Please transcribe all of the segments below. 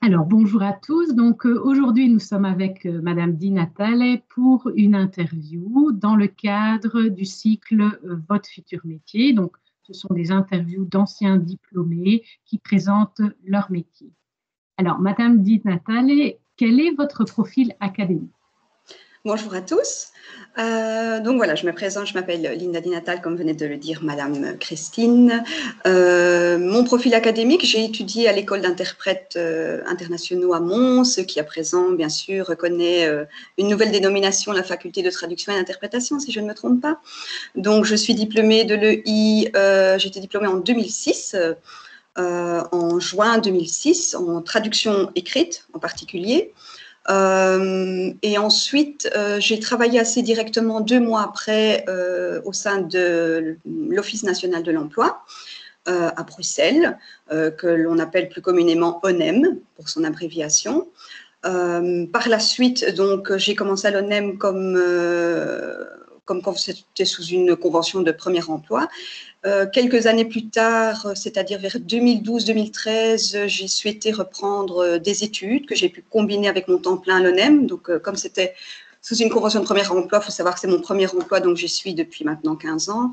Alors, bonjour à tous. Donc, aujourd'hui, nous sommes avec Madame Di Natale pour une interview dans le cadre du cycle Votre futur métier. Donc, ce sont des interviews d'anciens diplômés qui présentent leur métier. Alors, Madame Di Natale, quel est votre profil académique? Bonjour à tous. Donc voilà, je me présente, je m'appelle Linda Di Natale, comme venait de le dire Madame Christine. Mon profil académique, j'ai étudié à l'école d'interprètes internationaux à Mons, qui à présent, bien sûr, reconnaît une nouvelle dénomination, la faculté de traduction et d'interprétation, si je ne me trompe pas. Donc je suis diplômée de l'EI, j'ai été diplômée en 2006. En juin 2006, en traduction écrite en particulier. Et ensuite, j'ai travaillé assez directement 2 mois après au sein de l'Office national de l'emploi à Bruxelles, que l'on appelle plus communément ONEM pour son abréviation. Par la suite, donc, j'ai commencé à l'ONEM comme quand c'était sous une convention de premier emploi. Quelques années plus tard, c'est-à-dire vers 2012-2013, j'ai souhaité reprendre des études que j'ai pu combiner avec mon temps plein à l'ONEM. Donc, comme c'était sous une convention de premier emploi, il faut savoir que c'est mon premier emploi, donc j'y suis depuis maintenant 15 ans.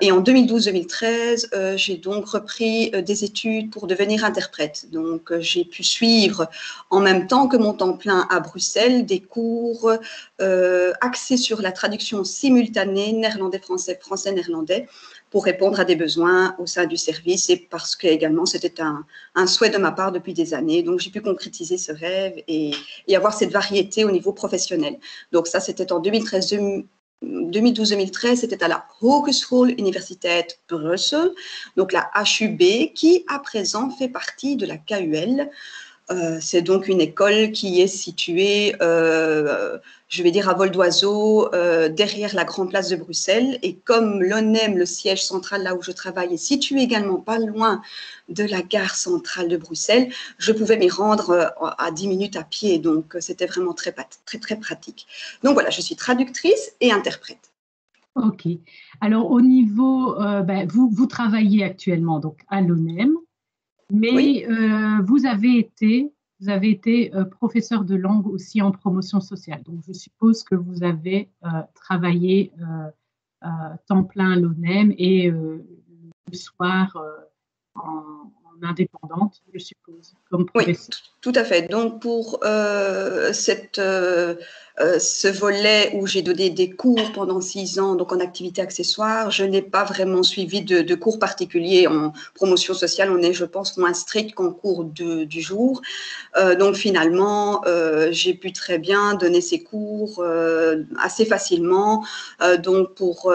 Et en 2012-2013, j'ai donc repris des études pour devenir interprète. Donc, j'ai pu suivre en même temps que mon temps plein à Bruxelles des cours axés sur la traduction simultanée néerlandais-français, français-néerlandais pour répondre à des besoins au sein du service et parce que également c'était un souhait de ma part depuis des années. Donc, j'ai pu concrétiser ce rêve et avoir cette variété au niveau professionnel. Donc, ça, c'était en 2012-2013, c'était à la Hogeschool Universiteit Brussel, donc la HUB, qui à présent fait partie de la KUL. C'est donc une école qui est située, je vais dire à vol d'oiseau, derrière la Grande Place de Bruxelles. Et comme l'ONEM, le siège central là où je travaille, est situé également pas loin de la gare centrale de Bruxelles, je pouvais m'y rendre à 10 minutes à pied. Donc, c'était vraiment très, très, très pratique. Donc voilà, je suis traductrice et interprète. Ok. Alors, au niveau, vous travaillez actuellement donc à l'ONEM. Mais Oui. vous avez été professeur de langue aussi en promotion sociale. Donc, je suppose que vous avez travaillé temps plein à l'ONEM et le soir en indépendante, je suppose, comme Oui, professeur. tout à fait. Donc, pour ce volet où j'ai donné des cours pendant 6 ans, donc en activité accessoire, je n'ai pas vraiment suivi de cours particuliers en promotion sociale. On est, je pense, moins strict qu'en cours du jour. Donc, finalement, j'ai pu très bien donner ces cours assez facilement. Donc, pour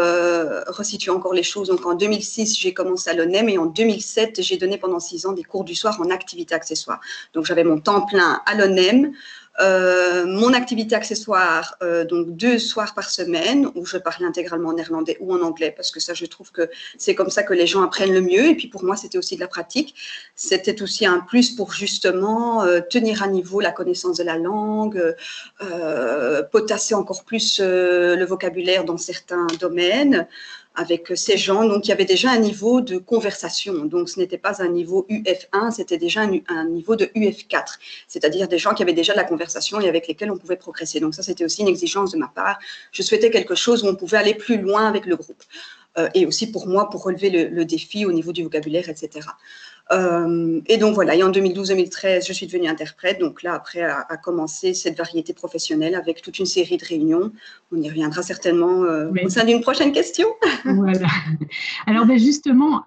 resituer encore les choses, donc en 2006, j'ai commencé à l'ONEM et en 2007, j'ai donné pendant 6 ans des cours du soir en activité accessoire. Donc, j'avais mon temps plein à l'ONEM. Mon activité accessoire, donc 2 soirs par semaine, où je parlais intégralement en néerlandais ou en anglais, parce que ça, je trouve que c'est comme ça que les gens apprennent le mieux. Et puis pour moi, c'était aussi de la pratique. C'était aussi un plus pour justement tenir à niveau la connaissance de la langue, potasser encore plus le vocabulaire dans certains domaines avec ces gens, donc il y avait déjà un niveau de conversation. Donc ce n'était pas un niveau UF1, c'était déjà un niveau de UF4, c'est-à-dire des gens qui avaient déjà de la conversation et avec lesquels on pouvait progresser. Donc ça, c'était aussi une exigence de ma part. Je souhaitais quelque chose où on pouvait aller plus loin avec le groupe. Et aussi pour moi, pour relever le défi au niveau du vocabulaire, etc. Et donc voilà, et en 2012-2013, je suis devenue interprète. Donc là, après, a commencé cette variété professionnelle avec toute une série de réunions. On y reviendra certainement au sein d'une prochaine question. Voilà. Alors, justement,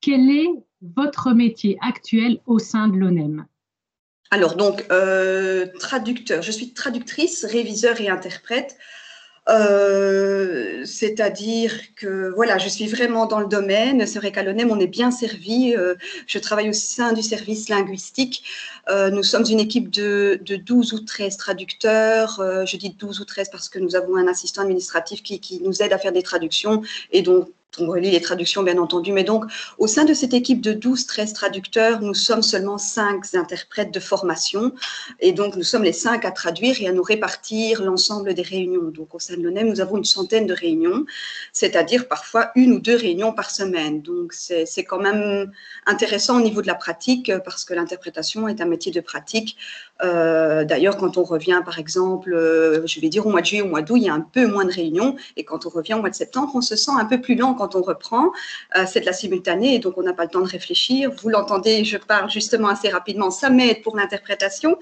quel est votre métier actuel au sein de l'ONEM? Alors, donc, traducteur. Je suis traductrice, réviseur et interprète. C'est-à-dire que voilà, je suis vraiment dans le domaine. C'est vrai qu'à l'ONEM, on est bien servi. Je travaille au sein du service linguistique. Nous sommes une équipe de 12 ou 13 traducteurs. Je dis 12 ou 13 parce que nous avons un assistant administratif qui nous aide à faire des traductions et donc on relit les traductions, bien entendu. Mais donc, au sein de cette équipe de 12-13 traducteurs, nous sommes seulement 5 interprètes de formation. Et donc, nous sommes les 5 à traduire et à nous répartir l'ensemble des réunions. Donc, au sein de l'ONEM, nous avons une centaine de réunions, c'est-à-dire parfois 1 ou 2 réunions par semaine. Donc, c'est quand même intéressant au niveau de la pratique parce que l'interprétation est un métier de pratique. D'ailleurs, quand on revient, par exemple, je vais dire au mois de juillet, au mois d'août, il y a un peu moins de réunions. Et quand on revient au mois de septembre, on se sent un peu plus lent quand on reprend. C'est de la simultanée et donc on n'a pas le temps de réfléchir. Vous l'entendez, je parle justement assez rapidement. Ça m'aide pour l'interprétation.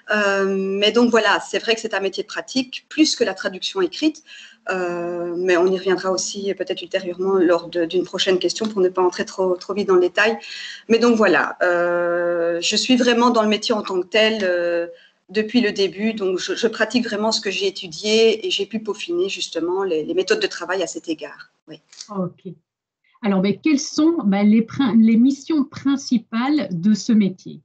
Mais donc voilà, c'est vrai que c'est un métier de pratique, plus que la traduction écrite. Mais on y reviendra aussi peut-être ultérieurement lors d'une prochaine question pour ne pas entrer trop vite dans le détail. Mais donc voilà, je suis vraiment dans le métier en tant que tel depuis le début. Donc je pratique vraiment ce que j'ai étudié et j'ai pu peaufiner justement les méthodes de travail à cet égard. Oui. Ok. Alors, quelles sont les missions principales de ce métier?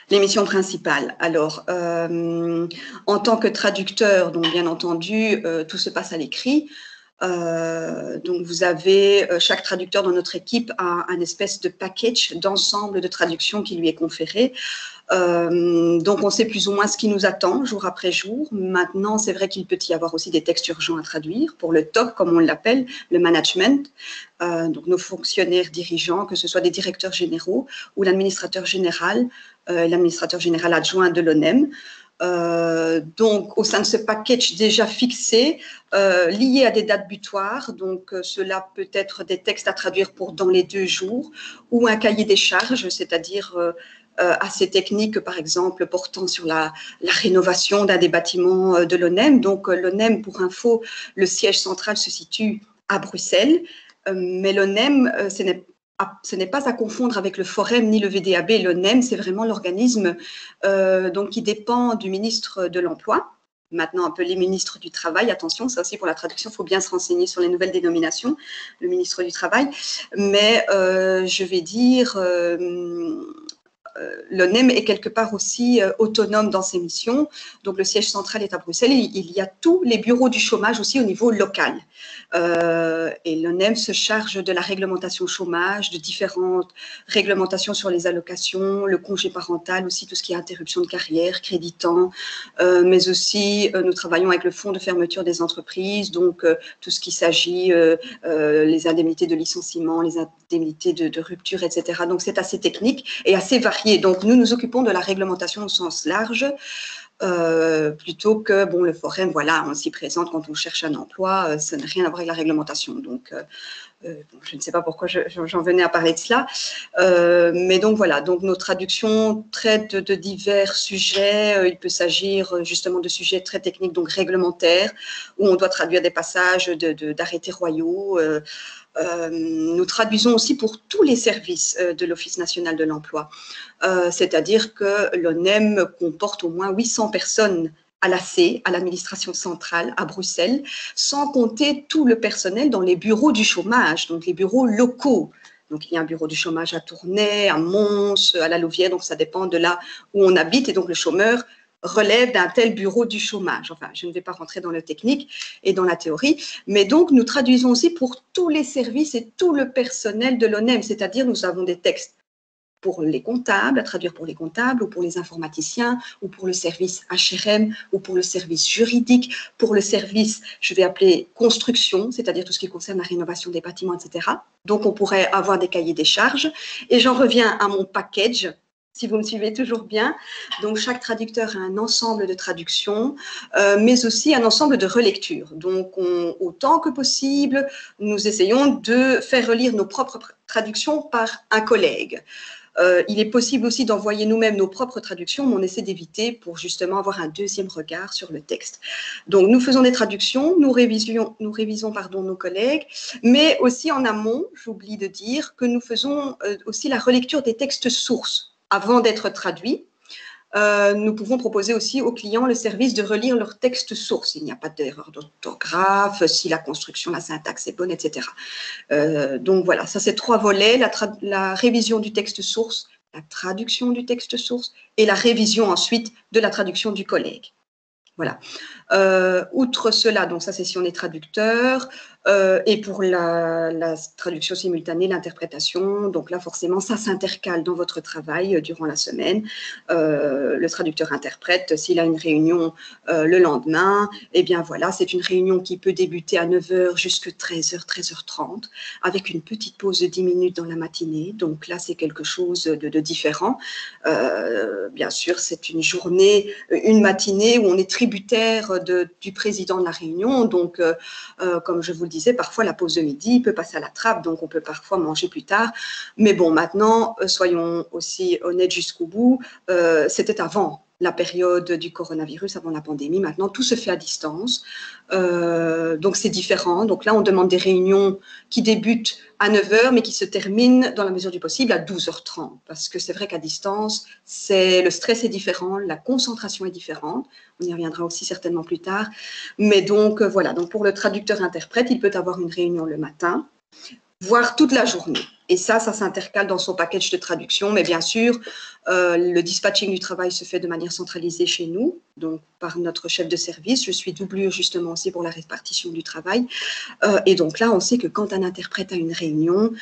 Les missions principales. Alors, en tant que traducteur, donc bien entendu, tout se passe à l'écrit. Donc, vous avez chaque traducteur dans notre équipe a un espèce de package d'ensemble de traductions qui lui est conféré. Donc, on sait plus ou moins ce qui nous attend jour après jour. Maintenant, c'est vrai qu'il peut y avoir aussi des textes urgents à traduire pour le top, comme on l'appelle, le management. Donc, nos fonctionnaires dirigeants, que ce soit des directeurs généraux ou l'administrateur général adjoint de l'ONEM. Donc, au sein de ce package déjà fixé, lié à des dates butoirs, donc cela peut être des textes à traduire pour dans les 2 jours ou un cahier des charges, c'est-à-dire assez technique, par exemple, portant sur la rénovation d'un des bâtiments de l'ONEM. Donc, l'ONEM, pour info, le siège central se situe à Bruxelles, mais l'ONEM, ce n'est pas à confondre avec le Forem ni le VDAB. L'ONEM, c'est vraiment l'organisme donc qui dépend du ministre de l'Emploi. Maintenant, appelé ministre du Travail. Attention, ça aussi pour la traduction, il faut bien se renseigner sur les nouvelles dénominations, le ministre du Travail. Mais je vais dire, l'ONEM est quelque part aussi autonome dans ses missions. Donc, le siège central est à Bruxelles. Il y a tous les bureaux du chômage aussi au niveau local. Et l'ONEM se charge de la réglementation chômage, de différentes réglementations sur les allocations, le congé parental, aussi tout ce qui est interruption de carrière, crédit temps, mais aussi nous travaillons avec le fonds de fermeture des entreprises, donc tout ce qui s'agit les indemnités de licenciement, les indemnités de rupture, etc. Donc, c'est assez technique et assez varié. Donc, nous nous occupons de la réglementation au sens large, plutôt que, bon, le Forem, voilà, on s'y présente quand on cherche un emploi, ça n'a rien à voir avec la réglementation. Donc, je ne sais pas pourquoi j'en venais à parler de cela. Mais donc, voilà, donc nos traductions traitent de divers sujets. Il peut s'agir justement de sujets très techniques, donc réglementaires, où on doit traduire des passages d'arrêtés royaux. Nous traduisons aussi pour tous les services de l'Office national de l'emploi. C'est-à-dire que l'ONEM comporte au moins 800 personnes à l'AC, à l'administration centrale, à Bruxelles, sans compter tout le personnel dans les bureaux du chômage, donc les bureaux locaux. Donc, il y a un bureau du chômage à Tournai, à Mons, à la Louvière, donc ça dépend de là où on habite. Et donc, le chômeur relève d'un tel bureau du chômage. Enfin, je ne vais pas rentrer dans le technique et dans la théorie, mais donc nous traduisons aussi pour tous les services et tout le personnel de l'ONEM, c'est-à-dire nous avons des textes pour les comptables, à traduire pour les comptables ou pour les informaticiens ou pour le service HRM ou pour le service juridique, pour le service, je vais appeler construction, c'est-à-dire tout ce qui concerne la rénovation des bâtiments, etc. Donc, on pourrait avoir des cahiers des charges. Et j'en reviens à mon package, si vous me suivez toujours bien. Donc, chaque traducteur a un ensemble de traductions, mais aussi un ensemble de relectures. Donc, autant que possible, nous essayons de faire relire nos propres traductions par un collègue. Il est possible aussi d'envoyer nous-mêmes nos propres traductions, mais on essaie d'éviter pour justement avoir un deuxième regard sur le texte. Donc, nous faisons des traductions, nous révisons nos collègues, mais aussi en amont, j'oublie de dire que nous faisons aussi la relecture des textes sources avant d'être traduits. Nous pouvons proposer aussi aux clients le service de relire leur texte source. Il n'y a pas d'erreur d'orthographe, si la construction, la syntaxe est bonne, etc. Donc voilà, ça c'est 3 volets, la révision du texte source, la traduction du texte source et la révision ensuite de la traduction du collègue. Voilà. Outre cela, donc ça c'est si on est traducteur, Et pour la traduction simultanée, l'interprétation, donc là forcément ça s'intercale dans votre travail durant la semaine. Le traducteur interprète, s'il a une réunion le lendemain, eh bien voilà, c'est une réunion qui peut débuter à 9 h jusqu'à 13 h, 13 h 30, avec une petite pause de 10 minutes dans la matinée. Donc là, c'est quelque chose de différent. Bien sûr, c'est une journée, une matinée où on est tributaire du président de la réunion. Donc, comme je vous le disais, parfois la pause de midi peut passer à la trappe, donc on peut parfois manger plus tard. Mais bon, maintenant, soyons aussi honnêtes jusqu'au bout, c'était avant la période du coronavirus, avant la pandémie. Maintenant, tout se fait à distance. Donc, c'est différent. Donc là, on demande des réunions qui débutent à 9 h, mais qui se terminent, dans la mesure du possible, à 12 h 30. Parce que c'est vrai qu'à distance, le stress est différent, la concentration est différente. On y reviendra aussi certainement plus tard. Mais donc, voilà. Donc, pour le traducteur-interprète, il peut avoir une réunion le matin, voire toute la journée. Et ça s'intercale dans son package de traduction. Mais bien sûr, le dispatching du travail se fait de manière centralisée chez nous, donc par notre chef de service. Je suis doublure justement aussi pour la répartition du travail. Et donc là, on sait que quand un interprète a une réunion,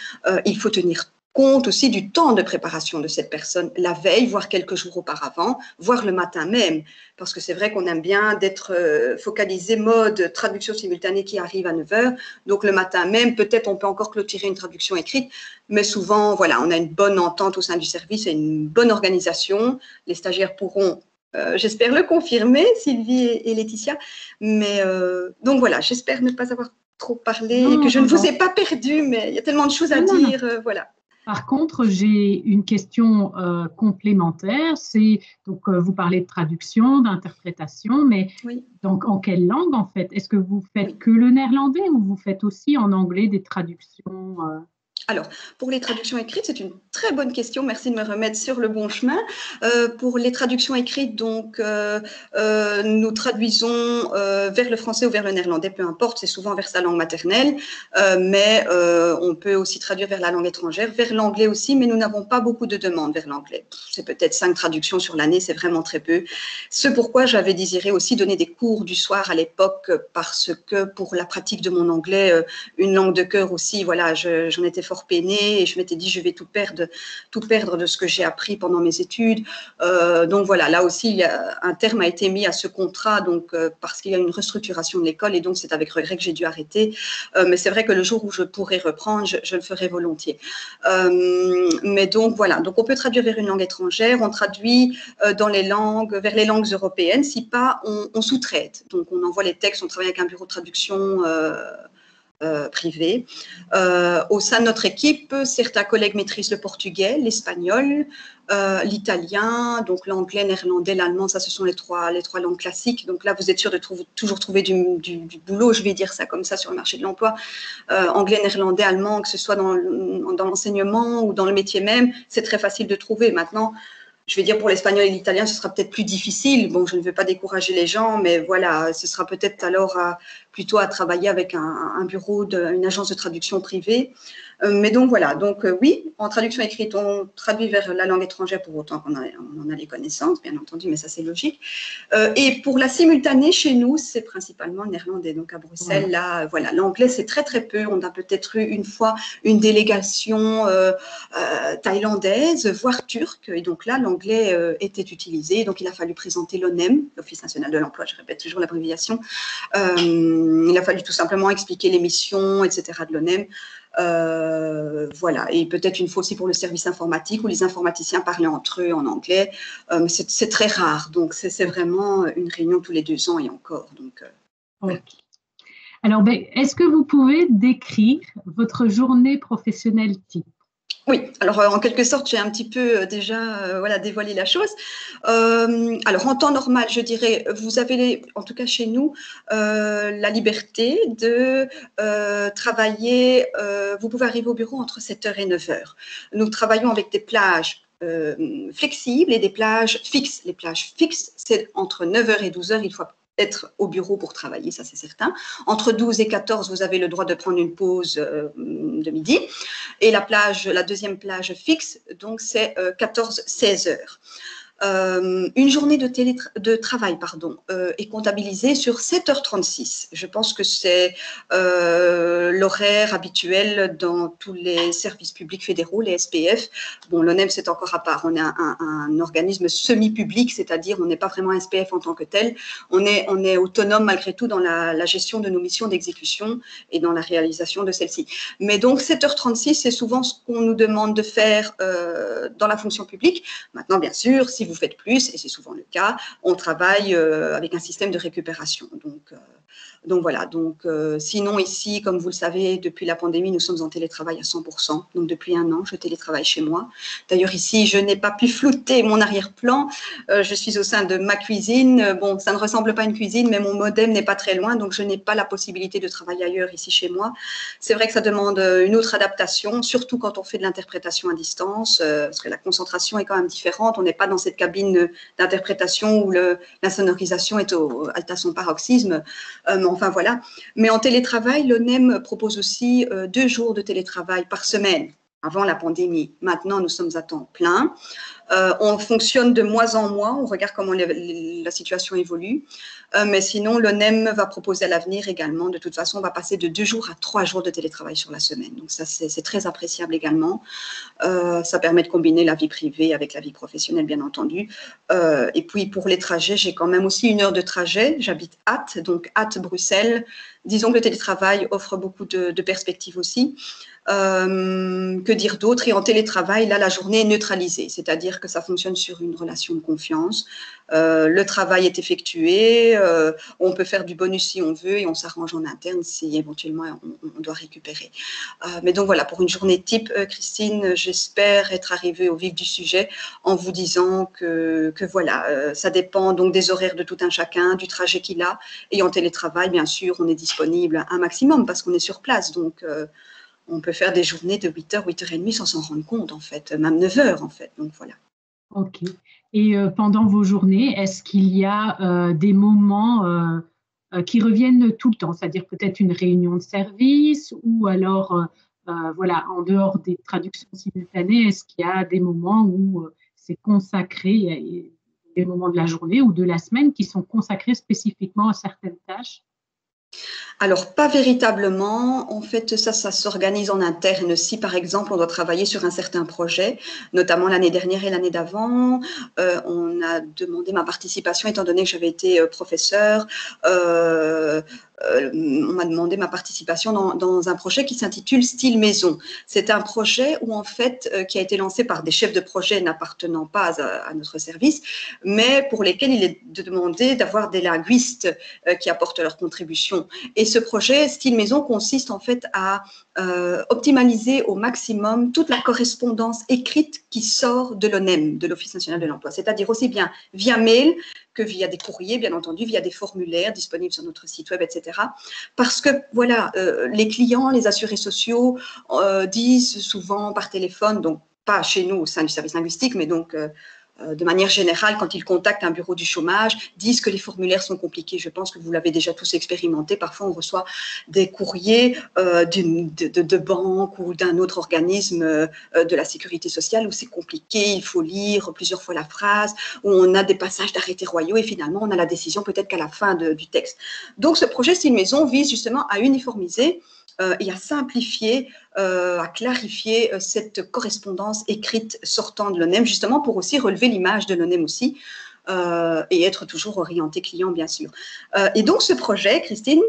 il faut tenir compte aussi du temps de préparation de cette personne la veille, voire quelques jours auparavant, voire le matin même. Parce que c'est vrai qu'on aime bien d'être focalisé mode traduction simultanée qui arrive à 9 h. Donc le matin même, peut-être on peut encore clôturer une traduction écrite, mais souvent, voilà, on a une bonne entente au sein du service et une bonne organisation. Les stagiaires pourront, j'espère, le confirmer, Sylvie et Laetitia. Mais donc voilà, j'espère ne pas avoir trop parlé et que je ne vous ai pas perdu, mais il y a tellement de choses à dire, voilà. Par contre, j'ai une question complémentaire. C'est donc vous parlez de traduction, d'interprétation, mais oui. Donc en quelle langue en fait? Est-ce que vous faites que le néerlandais ou vous faites aussi en anglais des traductions Alors, pour les traductions écrites, c'est une très bonne question. Merci de me remettre sur le bon chemin. Pour les traductions écrites, donc, nous traduisons vers le français ou vers le néerlandais, peu importe, c'est souvent vers sa langue maternelle, mais on peut aussi traduire vers la langue étrangère, vers l'anglais aussi, mais nous n'avons pas beaucoup de demandes vers l'anglais. C'est peut-être 5 traductions sur l'année, c'est vraiment très peu. C'est pourquoi j'avais désiré aussi donner des cours du soir à l'époque, parce que pour la pratique de mon anglais, une langue de cœur aussi, voilà, j'en étais fort peinée et je m'étais dit je vais tout perdre de ce que j'ai appris pendant mes études. Donc voilà, là aussi un terme a été mis à ce contrat, donc parce qu'il y a une restructuration de l'école et donc c'est avec regret que j'ai dû arrêter. Mais c'est vrai que le jour où je pourrai reprendre, je le ferai volontiers. Mais donc voilà, donc on peut traduire vers une langue étrangère, on traduit vers les langues européennes. Si pas, on sous-traite. Donc on envoie les textes, on travaille avec un bureau de traduction privé. Au sein de notre équipe, certains collègues maîtrisent le portugais, l'espagnol, l'italien, donc l'anglais, néerlandais, l'allemand, ça ce sont les trois langues classiques. Donc là, vous êtes sûr de toujours trouver du boulot, je vais dire ça comme ça, sur le marché de l'emploi. Anglais, néerlandais, allemand, que ce soit dans l'enseignement ou dans le métier même, c'est très facile de trouver. Maintenant, je vais dire pour l'espagnol et l'italien, ce sera peut-être plus difficile. Bon, je ne veux pas décourager les gens, mais voilà, ce sera peut-être alors plutôt à travailler avec un bureau, une agence de traduction privée. Mais donc voilà, donc oui, en traduction écrite, on traduit vers la langue étrangère pour autant qu'on en a les connaissances, bien entendu, mais ça c'est logique. Et pour la simultanée, chez nous, c'est principalement le néerlandais. Donc à Bruxelles, là, voilà, l'anglais c'est très très peu. On a peut-être eu une fois une délégation thaïlandaise, voire turque, et donc là, l'anglais était utilisé. Donc il a fallu présenter l'ONEM, l'Office national de l'emploi, je répète toujours l'abréviation. Il a fallu tout simplement expliquer les missions, etc. de l'ONEM. Voilà, et peut-être une fois aussi pour le service informatique où les informaticiens parlaient entre eux en anglais, mais c'est très rare, donc c'est vraiment une réunion tous les 2 ans et encore. Donc, voilà. Alors, est-ce que vous pouvez décrire votre journée professionnelle type? Oui, alors en quelque sorte, j'ai un petit peu déjà dévoilé la chose. Alors en temps normal, je dirais, vous avez, en tout cas chez nous, la liberté de travailler, vous pouvez arriver au bureau entre 7 h et 9 h. Nous travaillons avec des plages flexibles et des plages fixes. Les plages fixes, c'est entre 9 h et 12 h, il faut être au bureau pour travailler, ça c'est certain. Entre 12 et 14, vous avez le droit de prendre une pause de midi. Et la deuxième plage fixe, donc c'est 14-16 h. une journée de travail est comptabilisée sur 7h36. Je pense que c'est l'horaire habituel dans tous les services publics fédéraux, les SPF. Bon, l'ONEM, c'est encore à part. On est un organisme semi-public, c'est-à-dire on n'est pas vraiment un SPF en tant que tel. On est autonome malgré tout dans la gestion de nos missions d'exécution et dans la réalisation de celles-ci. Mais donc, 7h36, c'est souvent ce qu'on nous demande de faire dans la fonction publique. Maintenant, bien sûr, si vous faites plus, et c'est souvent le cas, on travaille avec un système de récupération. Donc voilà, sinon ici, comme vous le savez, depuis la pandémie, nous sommes en télétravail à 100%. Donc depuis un an, je télétravaille chez moi. D'ailleurs ici, je n'ai pas pu flouter mon arrière-plan. Je suis au sein de ma cuisine. Bon, ça ne ressemble pas à une cuisine, mais mon modem n'est pas très loin, donc je n'ai pas la possibilité de travailler ailleurs ici chez moi. C'est vrai que ça demande une autre adaptation, surtout quand on fait de l'interprétation à distance, parce que la concentration est quand même différente. On n'est pas dans cette cabine d'interprétation où la sonorisation est à son paroxysme. Enfin voilà. Mais en télétravail, l'ONEM propose aussi 2 jours de télétravail par semaine avant la pandémie. Maintenant, nous sommes à temps plein. On fonctionne de mois en mois, on regarde comment la situation évolue. Mais sinon, l'ONEM va proposer à l'avenir également. De toute façon, on va passer de 2 jours à 3 jours de télétravail sur la semaine. Donc ça, c'est très appréciable également. Ça permet de combiner la vie privée avec la vie professionnelle, bien entendu. Et puis, pour les trajets, j'ai quand même aussi 1 heure de trajet. J'habite Ath, donc Ath-Bruxelles. Disons que le télétravail offre beaucoup de perspectives aussi. Que dire d'autre? Et en télétravail, là, la journée est neutralisée, c'est-à-dire que ça fonctionne sur une relation de confiance. Le travail est effectué, on peut faire du bonus si on veut et on s'arrange en interne si éventuellement on doit récupérer. Mais donc voilà, pour une journée type, Christine, j'espère être arrivée au vif du sujet en vous disant que voilà, ça dépend donc des horaires de tout un chacun, du trajet qu'il a. Et en télétravail, bien sûr, on est disponible un maximum parce qu'on est sur place. Donc, on peut faire des journées de 8h, 8h30 sans s'en rendre compte, en fait, même 9h, en fait. Donc, voilà. OK. Et pendant vos journées, est-ce qu'il y a des moments qui reviennent tout le temps? C'est-à-dire peut-être une réunion de service ou alors, voilà, en dehors des traductions simultanées, est-ce qu'il y a des moments où c'est consacré, des moments de la journée ou de la semaine qui sont consacrés spécifiquement à certaines tâches? Alors, pas véritablement. En fait, ça s'organise en interne. Si, par exemple, on doit travailler sur un certain projet, notamment l'année dernière et l'année d'avant, on a demandé ma participation, étant donné que j'avais été professeure. On m'a demandé ma participation dans un projet qui s'intitule Style Maison. C'est un projet où, en fait, qui a été lancé par des chefs de projet n'appartenant pas à notre service, mais pour lesquels il est demandé d'avoir des linguistes qui apportent leur contribution. Et ce projet Style Maison consiste en fait à optimaliser au maximum toute la correspondance écrite qui sort de l'ONEM, de l'Office national de l'emploi, c'est-à-dire aussi bien via mail que via des courriers, bien entendu, via des formulaires disponibles sur notre site web, etc. Parce que, voilà, les clients, les assurés sociaux disent souvent par téléphone, donc pas chez nous au sein du service linguistique, mais donc de manière générale, quand ils contactent un bureau du chômage, disent que les formulaires sont compliqués. Je pense que vous l'avez déjà tous expérimenté. Parfois, on reçoit des courriers de banque ou d'un autre organisme de la sécurité sociale où c'est compliqué, il faut lire plusieurs fois la phrase, où on a des passages d'arrêtés royaux et finalement, on a la décision peut-être qu'à la fin du texte. Donc, ce projet Style Maison vise justement à uniformiser et à simplifier, à clarifier cette correspondance écrite sortant de l'ONEM, justement pour aussi relever l'image de l'ONEM aussi et être toujours orienté client, bien sûr. Et donc, ce projet, Christine,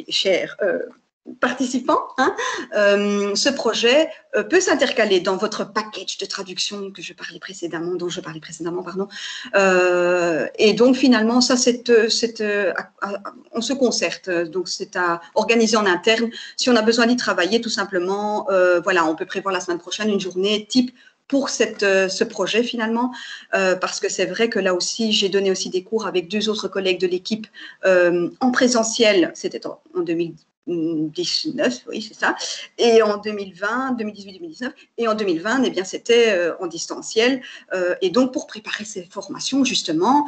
chère participants, ce projet peut s'intercaler dans votre package de traduction dont je parlais précédemment, pardon. Et donc finalement, ça, on se concerte, donc c'est à organiser en interne. Si on a besoin d'y travailler, tout simplement, voilà, on peut prévoir la semaine prochaine une journée type pour ce projet finalement, parce que c'est vrai que là aussi, j'ai donné aussi des cours avec 2 autres collègues de l'équipe en présentiel, c'était en 2019, oui, c'est ça, et en 2018-2019, et en 2020, eh bien, c'était en distanciel, et donc pour préparer ces formations, justement,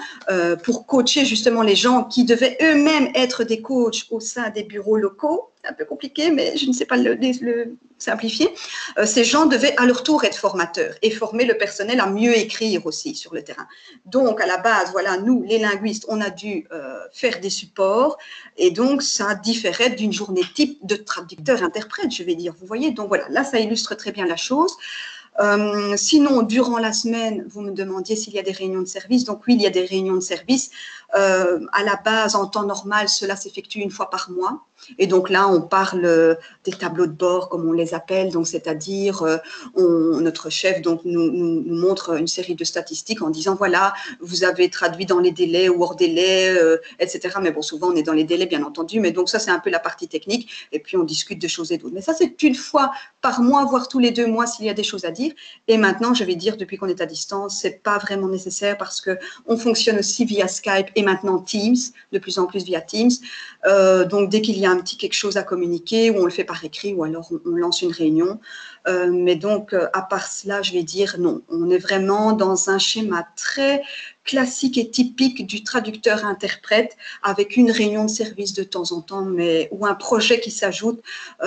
pour coacher justement les gens qui devaient eux-mêmes être des coachs au sein des bureaux locaux, un peu compliqué, mais je ne sais pas le simplifier. Ces gens devaient à leur tour être formateurs et former le personnel à mieux écrire aussi sur le terrain. Donc, à la base, voilà, nous, les linguistes, on a dû faire des supports et donc ça différait d'une journée type de traducteur-interprète, je vais dire. Vous voyez, donc voilà, là, ça illustre très bien la chose. Sinon, durant la semaine, vous me demandiez s'il y a des réunions de service. Donc oui, il y a des réunions de service. À la base, en temps normal, cela s'effectue une fois par mois. Et donc là, on parle des tableaux de bord, comme on les appelle, donc c'est-à-dire notre chef donc nous montre une série de statistiques en disant voilà, vous avez traduit dans les délais ou hors délai, etc. Mais bon, souvent on est dans les délais, bien entendu. Mais donc ça, c'est un peu la partie technique. Et puis on discute de choses et d'autres. Mais ça, c'est une fois par mois, voire tous les 2 mois s'il y a des choses à dire. Et maintenant, je vais dire, depuis qu'on est à distance, c'est pas vraiment nécessaire parce que on fonctionne aussi via Skype et maintenant Teams, de plus en plus via Teams. Donc dès qu'il y a un petit quelque chose à communiquer, ou on le fait par écrit, ou alors on lance une réunion. Mais donc, à part cela, je vais dire non. On est vraiment dans un schéma très classique et typique du traducteur-interprète avec une réunion de service de temps en temps, mais ou un projet qui s'ajoute.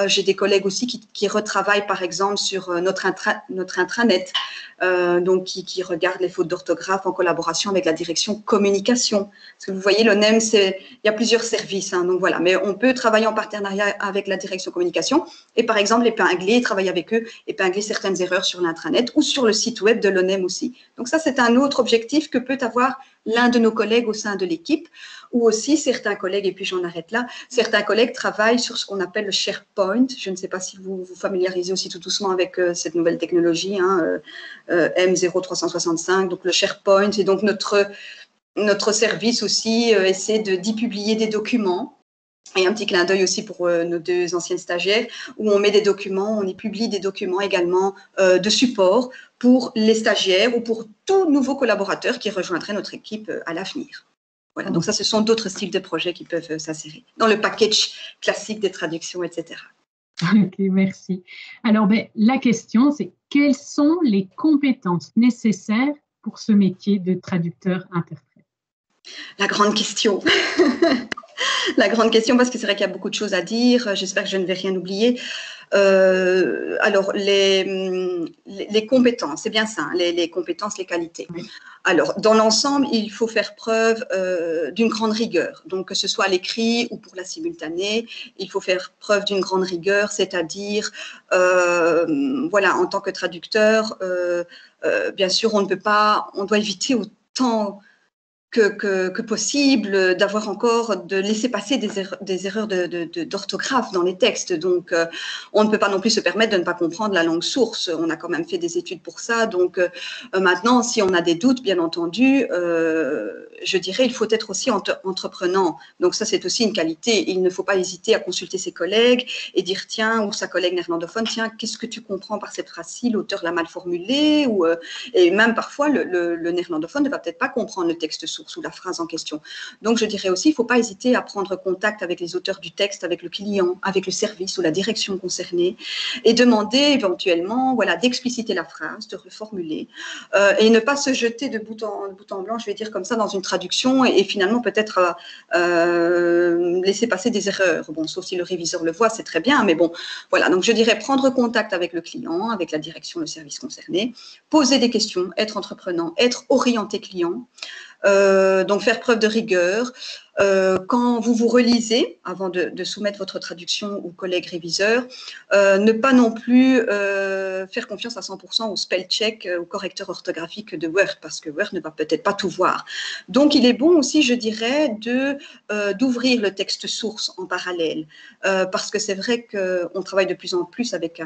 J'ai des collègues aussi qui retravaillent, par exemple, sur notre intranet, donc qui regardent les fautes d'orthographe en collaboration avec la direction communication. Parce que vous voyez, l'ONEM, il y a plusieurs services, hein, donc voilà. Mais on peut travailler en partenariat avec la direction communication et, par exemple, épingler, travailler avec eux, épingler certaines erreurs sur l'intranet ou sur le site web de l'ONEM aussi. Donc ça, c'est un autre objectif que peut avoir l'un de nos collègues au sein de l'équipe, ou aussi certains collègues, et puis j'en arrête là, certains collègues travaillent sur ce qu'on appelle le SharePoint. Je ne sais pas si vous vous familiarisez aussi tout doucement avec cette nouvelle technologie, hein, M0365, donc le SharePoint, et donc notre service aussi essaie d'y publier des documents. Et un petit clin d'œil aussi pour nos 2 anciennes stagiaires, où on met des documents, on y publie des documents également de support pour les stagiaires ou pour tout nouveau collaborateur qui rejoindrait notre équipe à l'avenir. Voilà, donc ça, ce sont d'autres styles de projets qui peuvent s'insérer dans le package classique des traductions, etc. Ok, merci. Alors, la question, c'est quelles sont les compétences nécessaires pour ce métier de traducteur-interprète? La grande question. La grande question, parce que c'est vrai qu'il y a beaucoup de choses à dire. J'espère que je ne vais rien oublier. Alors, les compétences, c'est bien ça, hein, les compétences, les qualités. Oui. Alors, dans l'ensemble, il faut faire preuve d'une grande rigueur. Donc, que ce soit à l'écrit ou pour la simultanée, il faut faire preuve d'une grande rigueur, c'est-à-dire, voilà, en tant que traducteur, bien sûr, on doit éviter autant que possible, d'avoir encore, de laisser passer des erreurs d'orthographe dans les textes. Donc, on ne peut pas non plus se permettre de ne pas comprendre la langue source. On a quand même fait des études pour ça. Donc, maintenant, si on a des doutes, bien entendu, je dirais, il faut être aussi entreprenant. Donc, ça, c'est aussi une qualité. Il ne faut pas hésiter à consulter ses collègues et dire, tiens, ou sa collègue néerlandophone, tiens, qu'est-ce que tu comprends par cette phrase-ci? L'auteur l'a mal formulée. Et même parfois, le néerlandophone ne va peut-être pas comprendre le texte source ou la phrase en question. Donc, je dirais aussi, il ne faut pas hésiter à prendre contact avec les auteurs du texte, avec le client, avec le service ou la direction concernée et demander éventuellement, voilà, d'expliciter la phrase, de reformuler et ne pas se jeter de bout en blanc, je vais dire comme ça, dans une traduction et finalement peut-être laisser passer des erreurs. Bon, sauf si le réviseur le voit, c'est très bien, mais bon, voilà. Donc, je dirais prendre contact avec le client, avec la direction, le service concerné, poser des questions, être entreprenant, être orienté client. Donc faire preuve de rigueur. Quand vous relisez, avant de soumettre votre traduction aux collègues réviseurs, ne pas non plus faire confiance à 100% au spell check, au correcteur orthographique de Word, parce que Word ne va peut-être pas tout voir. Donc, il est bon aussi, je dirais, d'ouvrir le texte source en parallèle, parce que c'est vrai qu'on travaille de plus en plus avec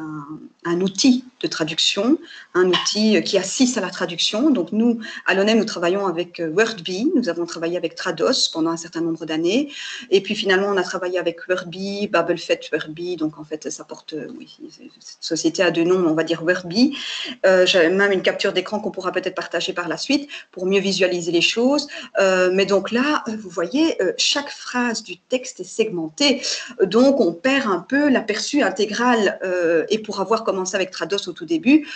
un outil de traduction, un outil qui assiste à la traduction. Donc, nous, à l'ONEM, nous travaillons avec Wordbee, nous avons travaillé avec Trados pendant un certain nombre d'années. Et puis finalement, on a travaillé avec Wordbee, Babelfed Wordbee. Donc en fait, ça porte, oui, cette société a 2 noms, on va dire Wordbee. J'ai même une capture d'écran qu'on pourra peut-être partager par la suite pour mieux visualiser les choses. Mais donc là, vous voyez, chaque phrase du texte est segmentée. Donc on perd un peu l'aperçu intégral. Et pour avoir commencé avec Trados tout début,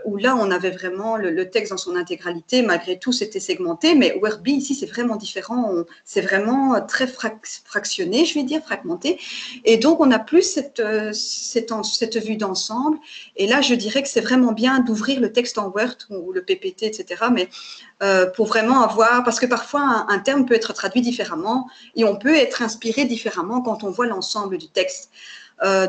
où là, on avait vraiment le texte dans son intégralité. Malgré tout, c'était segmenté. Mais Wordbee, ici, c'est vraiment différent. C'est vraiment très fractionné, je vais dire, fragmenté. Et donc, on n'a plus cette vue d'ensemble. Et là, je dirais que c'est vraiment bien d'ouvrir le texte en Word ou le PPT, etc. Mais pour vraiment avoir, parce que parfois un terme peut être traduit différemment et on peut être inspiré différemment quand on voit l'ensemble du texte.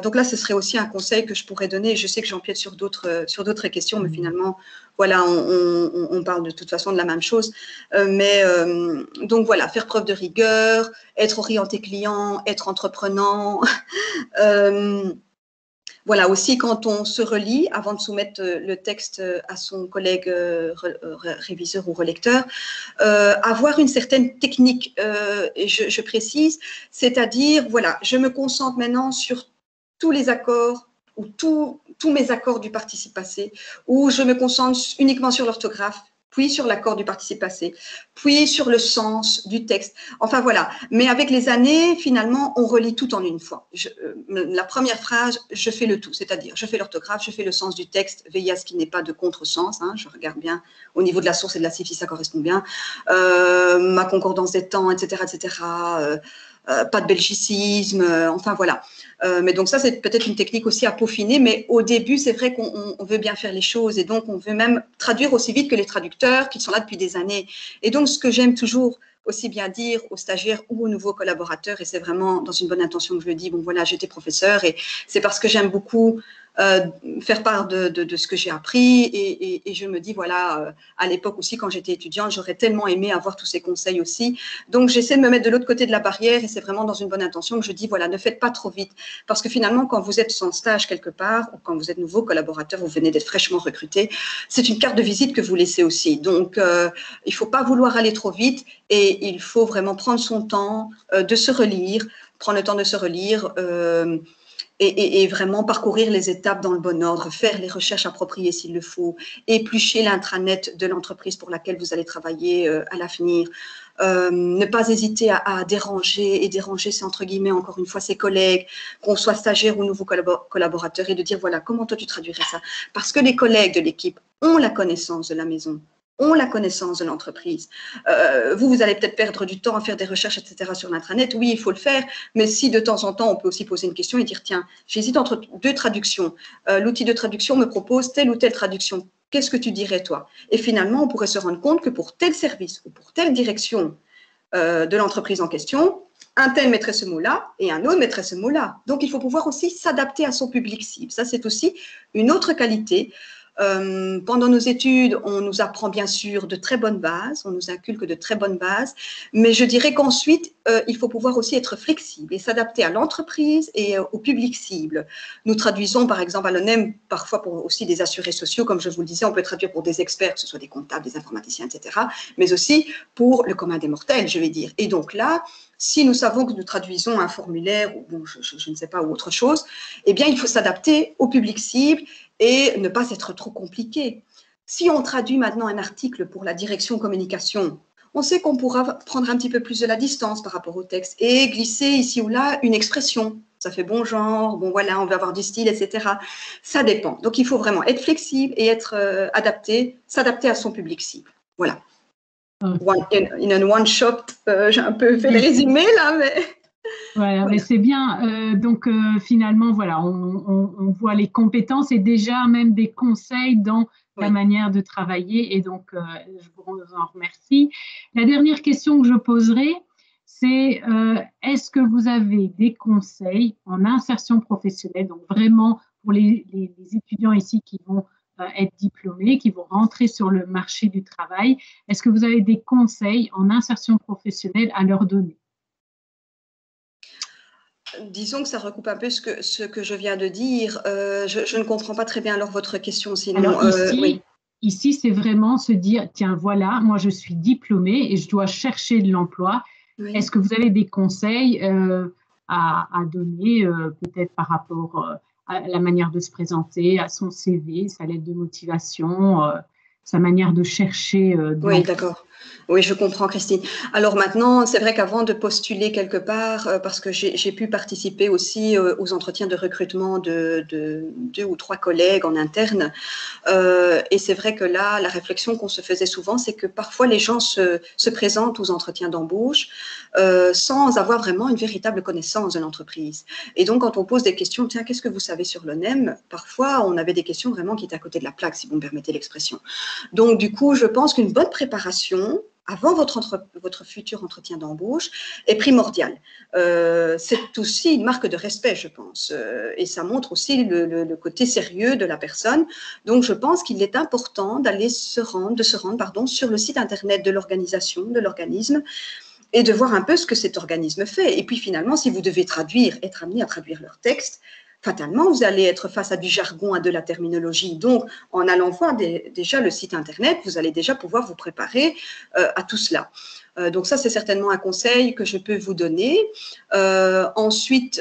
Donc là, ce serait aussi un conseil que je pourrais donner. Je sais que j'empiète sur d'autres questions, mais finalement, voilà, on parle de toute façon de la même chose. Donc voilà, faire preuve de rigueur, être orienté client, être entreprenant. Voilà, aussi quand on se relit, avant de soumettre le texte à son collègue réviseur ou relecteur, avoir une certaine technique, et je précise, c'est-à-dire, voilà, je me concentre maintenant sur tous les accords ou tous mes accords du participe passé, ou je me concentre uniquement sur l'orthographe, puis sur l'accord du participe passé, puis sur le sens du texte. Enfin, voilà. Mais avec les années, finalement, on relit tout en une fois. La première phrase, je fais le tout, c'est-à-dire je fais l'orthographe, je fais le sens du texte, veillez à ce qu'il n'y ait pas de contresens. Hein, je regarde bien au niveau de la source et de la si ça correspond bien. Ma concordance des temps, etc., etc. Pas de belgicisme, enfin voilà. Mais donc ça, c'est peut-être une technique aussi à peaufiner, mais au début, c'est vrai qu'on veut bien faire les choses et donc on veut même traduire aussi vite que les traducteurs qui sont là depuis des années. Et donc, ce que j'aime toujours aussi bien dire aux stagiaires ou aux nouveaux collaborateurs, et c'est vraiment dans une bonne intention que je le dis, bon voilà, j'étais professeur et c'est parce que j'aime beaucoup faire part de ce que j'ai appris et je me dis, voilà, à l'époque aussi, quand j'étais étudiante, j'aurais tellement aimé avoir tous ces conseils aussi. Donc, j'essaie de me mettre de l'autre côté de la barrière et c'est vraiment dans une bonne intention que je dis, voilà, ne faites pas trop vite. Parce que finalement, quand vous êtes en stage quelque part ou quand vous êtes nouveau collaborateur, vous venez d'être fraîchement recruté, c'est une carte de visite que vous laissez aussi. Donc, il ne faut pas vouloir aller trop vite et il faut vraiment prendre son temps de se relire, prendre le temps de se relire et vraiment parcourir les étapes dans le bon ordre, faire les recherches appropriées s'il le faut, éplucher l'intranet de l'entreprise pour laquelle vous allez travailler à l'avenir. Ne pas hésiter à déranger, et déranger, c'est entre guillemets, encore une fois, ses collègues, qu'on soit stagiaire ou nouveau collaborateur, et de dire, voilà, comment toi tu traduirais ça? Parce que les collègues de l'équipe ont la connaissance de la maison, ont la connaissance de l'entreprise. Vous allez peut-être perdre du temps à faire des recherches, etc. sur l'intranet. Oui, il faut le faire, mais si de temps en temps, on peut aussi poser une question et dire, tiens, j'hésite entre deux traductions. L'outil de traduction me propose telle ou telle traduction. Qu'est-ce que tu dirais, toi? Et finalement, on pourrait se rendre compte que pour tel service ou pour telle direction de l'entreprise en question, un tel mettrait ce mot-là et un autre mettrait ce mot-là. Donc, il faut pouvoir aussi s'adapter à son public cible. Ça, c'est aussi une autre qualité. Pendant nos études, on nous apprend bien sûr de très bonnes bases, on nous inculque de très bonnes bases, mais je dirais qu'ensuite, il faut pouvoir aussi être flexible et s'adapter à l'entreprise et au public cible. Nous traduisons par exemple à l'ONEM, parfois pour aussi des assurés sociaux, comme je vous le disais, on peut traduire pour des experts, que ce soit des comptables, des informaticiens, etc., mais aussi pour le commun des mortels, je vais dire. Et donc là, si nous savons que nous traduisons un formulaire, ou bon, je ne sais pas, ou autre chose, eh bien, il faut s'adapter au public cible et ne pas être trop compliqué. Si on traduit maintenant un article pour la direction communication, on sait qu'on pourra prendre un petit peu plus de la distance par rapport au texte et glisser ici ou là une expression. Ça fait bon genre, bon voilà, on veut avoir du style, etc. Ça dépend. Donc, il faut vraiment être flexible et être adapté, s'adapter à son public cible. Voilà. In a one shot, j'ai un peu fait le résumé là, mais… Voilà, mais c'est bien. Donc, finalement, voilà, on voit les compétences et déjà même des conseils dans la manière de travailler. Et donc, je vous en remercie. La dernière question que je poserai, c'est est-ce que vous avez des conseils en insertion professionnelle, donc vraiment pour les étudiants ici qui vont être diplômés, qui vont rentrer sur le marché du travail, est-ce que vous avez des conseils en insertion professionnelle à leur donner? Disons que ça recoupe un peu ce que je viens de dire. Je ne comprends pas très bien alors votre question. Sinon, alors ici, c'est vraiment se dire, tiens, voilà, moi je suis diplômée et je dois chercher de l'emploi. Oui. Est-ce que vous avez des conseils à donner, peut-être par rapport à la manière de se présenter, à son CV, sa lettre de motivation, sa manière de chercher de Oui, l'emploi. d'accord. Oui, je comprends, Christine. Alors maintenant, c'est vrai qu'avant de postuler quelque part, parce que j'ai pu participer aussi aux entretiens de recrutement de 2 ou 3 collègues en interne, et c'est vrai que là, la réflexion qu'on se faisait souvent, c'est que parfois les gens se présentent aux entretiens d'embauche sans avoir vraiment une véritable connaissance de l'entreprise. Et donc, quand on pose des questions, tiens, qu'est-ce que vous savez sur l'ONEM? Parfois, on avait des questions vraiment qui étaient à côté de la plaque, si vous me permettez l'expression. Donc, du coup, je pense qu'une bonne préparation avant votre futur entretien d'embauche est primordiale. C'est aussi une marque de respect, je pense, et ça montre aussi le côté sérieux de la personne. Donc, je pense qu'il est important de se rendre sur le site internet de l'organisation, de l'organisme, et de voir un peu ce que cet organisme fait. Et puis finalement, si vous devez être amené à traduire leur texte, fatalement, vous allez être face à du jargon, à de la terminologie. Donc, en allant voir déjà le site internet, vous allez déjà pouvoir vous préparer à tout cela. Donc ça, c'est certainement un conseil que je peux vous donner. Ensuite,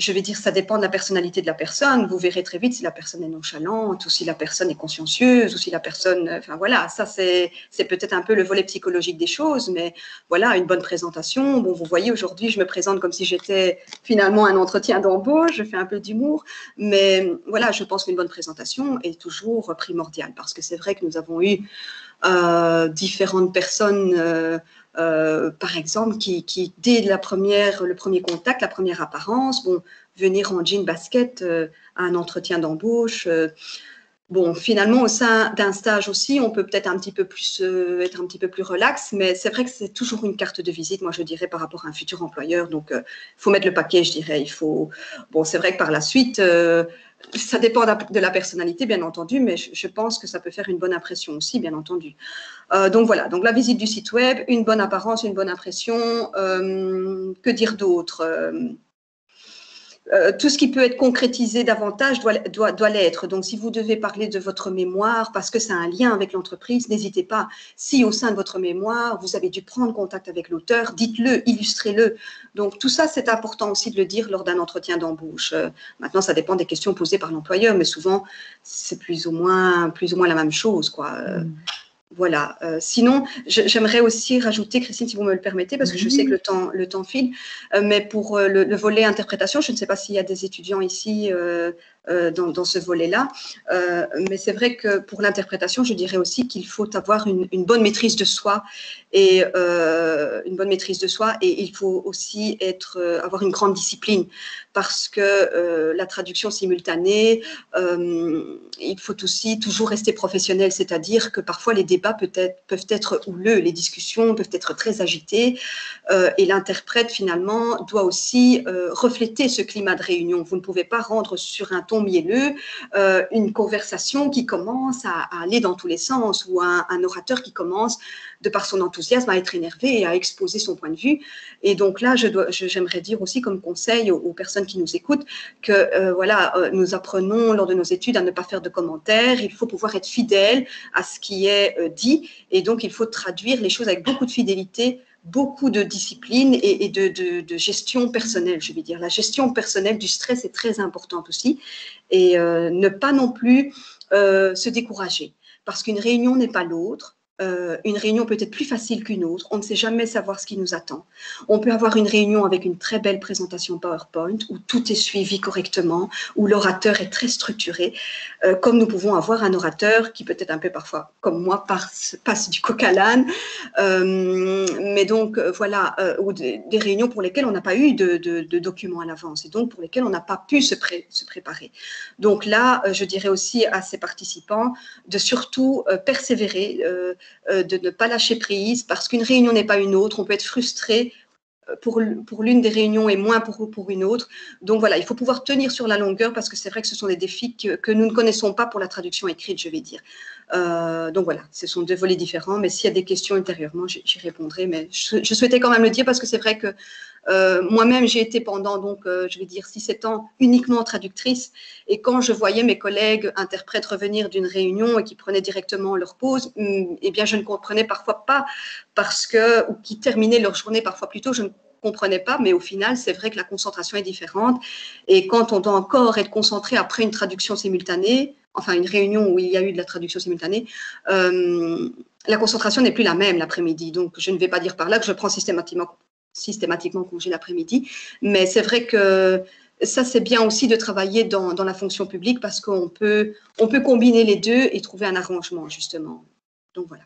je vais dire, ça dépend de la personnalité de la personne. Vous verrez très vite si la personne est nonchalante ou si la personne est consciencieuse ou si la personne… Enfin voilà, ça c'est peut-être un peu le volet psychologique des choses, mais voilà, une bonne présentation. Bon, vous voyez, aujourd'hui, je me présente comme si j'étais finalement un entretien d'embauche. Je fais un peu d'humour, mais voilà, je pense qu'une bonne présentation est toujours primordiale parce que c'est vrai que nous avons eu différentes personnes… par exemple, qui dès le premier contact, la première apparence, bon, venir en jean basket à un entretien d'embauche. Bon, finalement, au sein d'un stage aussi, on peut peut-être un petit peu plus être un petit peu plus relax, mais c'est vrai que c'est toujours une carte de visite, moi je dirais, par rapport à un futur employeur. Donc, il faut mettre le paquet, je dirais. Il faut… Bon, c'est vrai que par la suite, ça dépend de la personnalité, bien entendu, mais je pense que ça peut faire une bonne impression aussi, bien entendu. Donc voilà, donc la visite du site web, une bonne apparence, une bonne impression. Que dire d'autre? Tout ce qui peut être concrétisé davantage doit l'être. Donc, si vous devez parler de votre mémoire, parce que ça a un lien avec l'entreprise, n'hésitez pas. Si au sein de votre mémoire, vous avez dû prendre contact avec l'auteur, dites-le, illustrez-le. Donc, tout ça, c'est important aussi de le dire lors d'un entretien d'embauche. Maintenant, ça dépend des questions posées par l'employeur, mais souvent, c'est plus ou moins la même chose, quoi. Voilà. Sinon, j'aimerais aussi rajouter, Christine, si vous me le permettez, parce que je sais que le temps file, mais pour le volet interprétation, je ne sais pas s'il y a des étudiants ici dans ce volet-là, mais c'est vrai que pour l'interprétation, je dirais aussi qu'il faut avoir une bonne maîtrise de soi et il faut aussi avoir une grande discipline parce que la traduction simultanée, il faut aussi toujours rester professionnel, c'est-à-dire que parfois les débats peuvent être houleux, les discussions peuvent être très agitées et l'interprète finalement doit aussi refléter ce climat de réunion. Vous ne pouvez pas rendre sur un ton mielleux une conversation qui commence à aller dans tous les sens ou un orateur qui commence de par son enthousiasme à être énervé et à exposer son point de vue. Et donc là, j'aimerais dire aussi comme conseil aux personnes qui nous écoutent que nous apprenons lors de nos études à ne pas faire de commentaires. Il faut pouvoir être fidèle à ce qui est dit et donc il faut traduire les choses avec beaucoup de fidélité, beaucoup de discipline et de gestion personnelle, je vais dire. La gestion personnelle du stress est très importante aussi et ne pas non plus se décourager parce qu'une réunion n'est pas l'autre. Une réunion peut être plus facile qu'une autre. On ne sait jamais savoir ce qui nous attend. On peut avoir une réunion avec une très belle présentation PowerPoint où tout est suivi correctement, où l'orateur est très structuré, comme nous pouvons avoir un orateur qui peut-être un peu parfois, comme moi, passe du coq à l'âne. Mais donc, ou des réunions pour lesquelles on n'a pas eu de documents à l'avance et donc pour lesquelles on n'a pas pu se préparer. Donc là, je dirais aussi à ces participants de surtout persévérer, de ne pas lâcher prise parce qu'une réunion n'est pas une autre. On peut être frustré pour l'une des réunions et moins pour une autre. Donc voilà, il faut pouvoir tenir sur la longueur parce que c'est vrai que ce sont des défis que nous ne connaissons pas pour la traduction écrite, je vais dire. Donc voilà, ce sont 2 volets différents, mais s'il y a des questions ultérieurement, j'y répondrai. Mais je souhaitais quand même le dire parce que c'est vrai que moi-même, j'ai été pendant, je vais dire, 6-7 ans uniquement traductrice. Et quand je voyais mes collègues interprètes revenir d'une réunion et qui prenaient directement leur pause, eh bien, je ne comprenais parfois pas ou qui terminaient leur journée parfois plus tôt, je ne comprenait pas, mais au final, c'est vrai que la concentration est différente. Et quand on doit encore être concentré après une traduction simultanée, enfin une réunion où il y a eu de la traduction simultanée, la concentration n'est plus la même l'après-midi. Donc, je ne vais pas dire par là que je prends systématiquement congé l'après-midi, mais c'est vrai que ça, c'est bien aussi de travailler dans la fonction publique parce qu'on peut combiner les deux et trouver un arrangement, justement. Donc, voilà.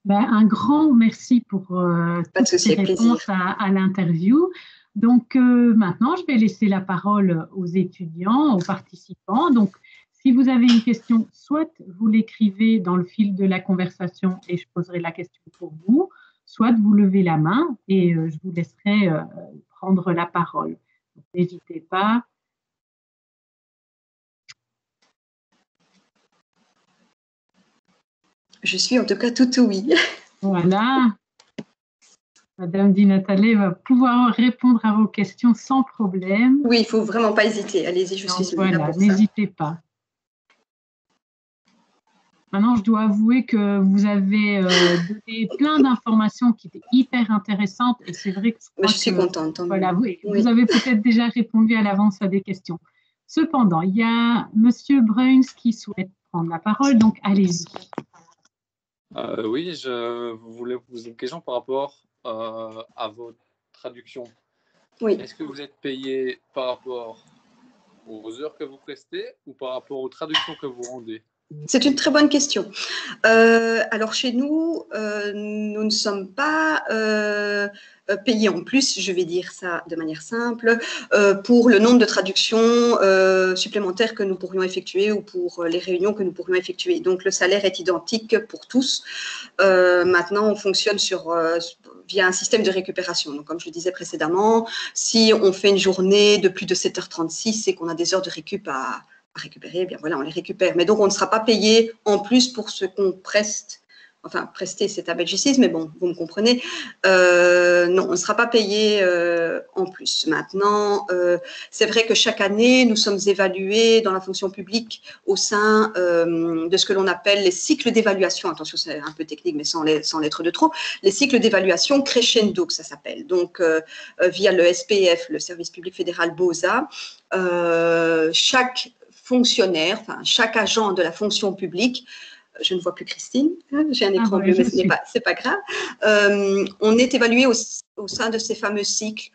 Ben, un grand merci pour Pas de toutes ces souci, avec plaisir. réponses à l'interview. Donc, maintenant, je vais laisser la parole aux étudiants, aux participants. Donc, si vous avez une question, soit vous l'écrivez dans le fil de la conversation et je poserai la question pour vous, soit vous levez la main et je vous laisserai prendre la parole. N'hésitez pas. Je suis en tout cas tout oui. Voilà. Madame Di Natale va pouvoir répondre à vos questions sans problème. Oui, il ne faut vraiment pas hésiter. Allez-y, je suis là pour ça. N'hésitez pas. Maintenant, je dois avouer que vous avez donné plein d'informations qui étaient hyper intéressantes et c'est vrai que je suis contente. Voilà, vous avez peut-être déjà répondu à l'avance à des questions. Cependant, il y a Monsieur Bruns qui souhaite prendre la parole, donc allez-y. Oui, je voulais vous poser une question par rapport à votre traduction. Oui. Est-ce que vous êtes payé par rapport aux heures que vous prestez ou par rapport aux traductions que vous rendez? C'est une très bonne question. Alors chez nous, nous ne sommes pas payés en plus, je vais dire ça de manière simple, pour le nombre de traductions supplémentaires que nous pourrions effectuer ou pour les réunions que nous pourrions effectuer. Donc le salaire est identique pour tous. Maintenant, on fonctionne via un système de récupération. Donc, comme je le disais précédemment, si on fait une journée de plus de 7h36 et qu'on a des heures de récup à récupérer, eh bien voilà, on les récupère. Mais donc, on ne sera pas payé en plus pour ce qu'on preste. Enfin, prester, c'est un belgicisme, mais bon, vous me comprenez. Non, on ne sera pas payé en plus. Maintenant, c'est vrai que chaque année, nous sommes évalués dans la fonction publique au sein de ce que l'on appelle les cycles d'évaluation. Attention, c'est un peu technique, mais sans l'être de trop. Les cycles d'évaluation crescendo, que ça s'appelle. Donc, via le SPF, le Service public fédéral BOSA, chaque fonctionnaire, enfin, chaque agent de la fonction publique, je ne vois plus Christine, j'ai un écran bleu, mais ce n'est pas grave. On est évalué au sein de ces fameux cycles.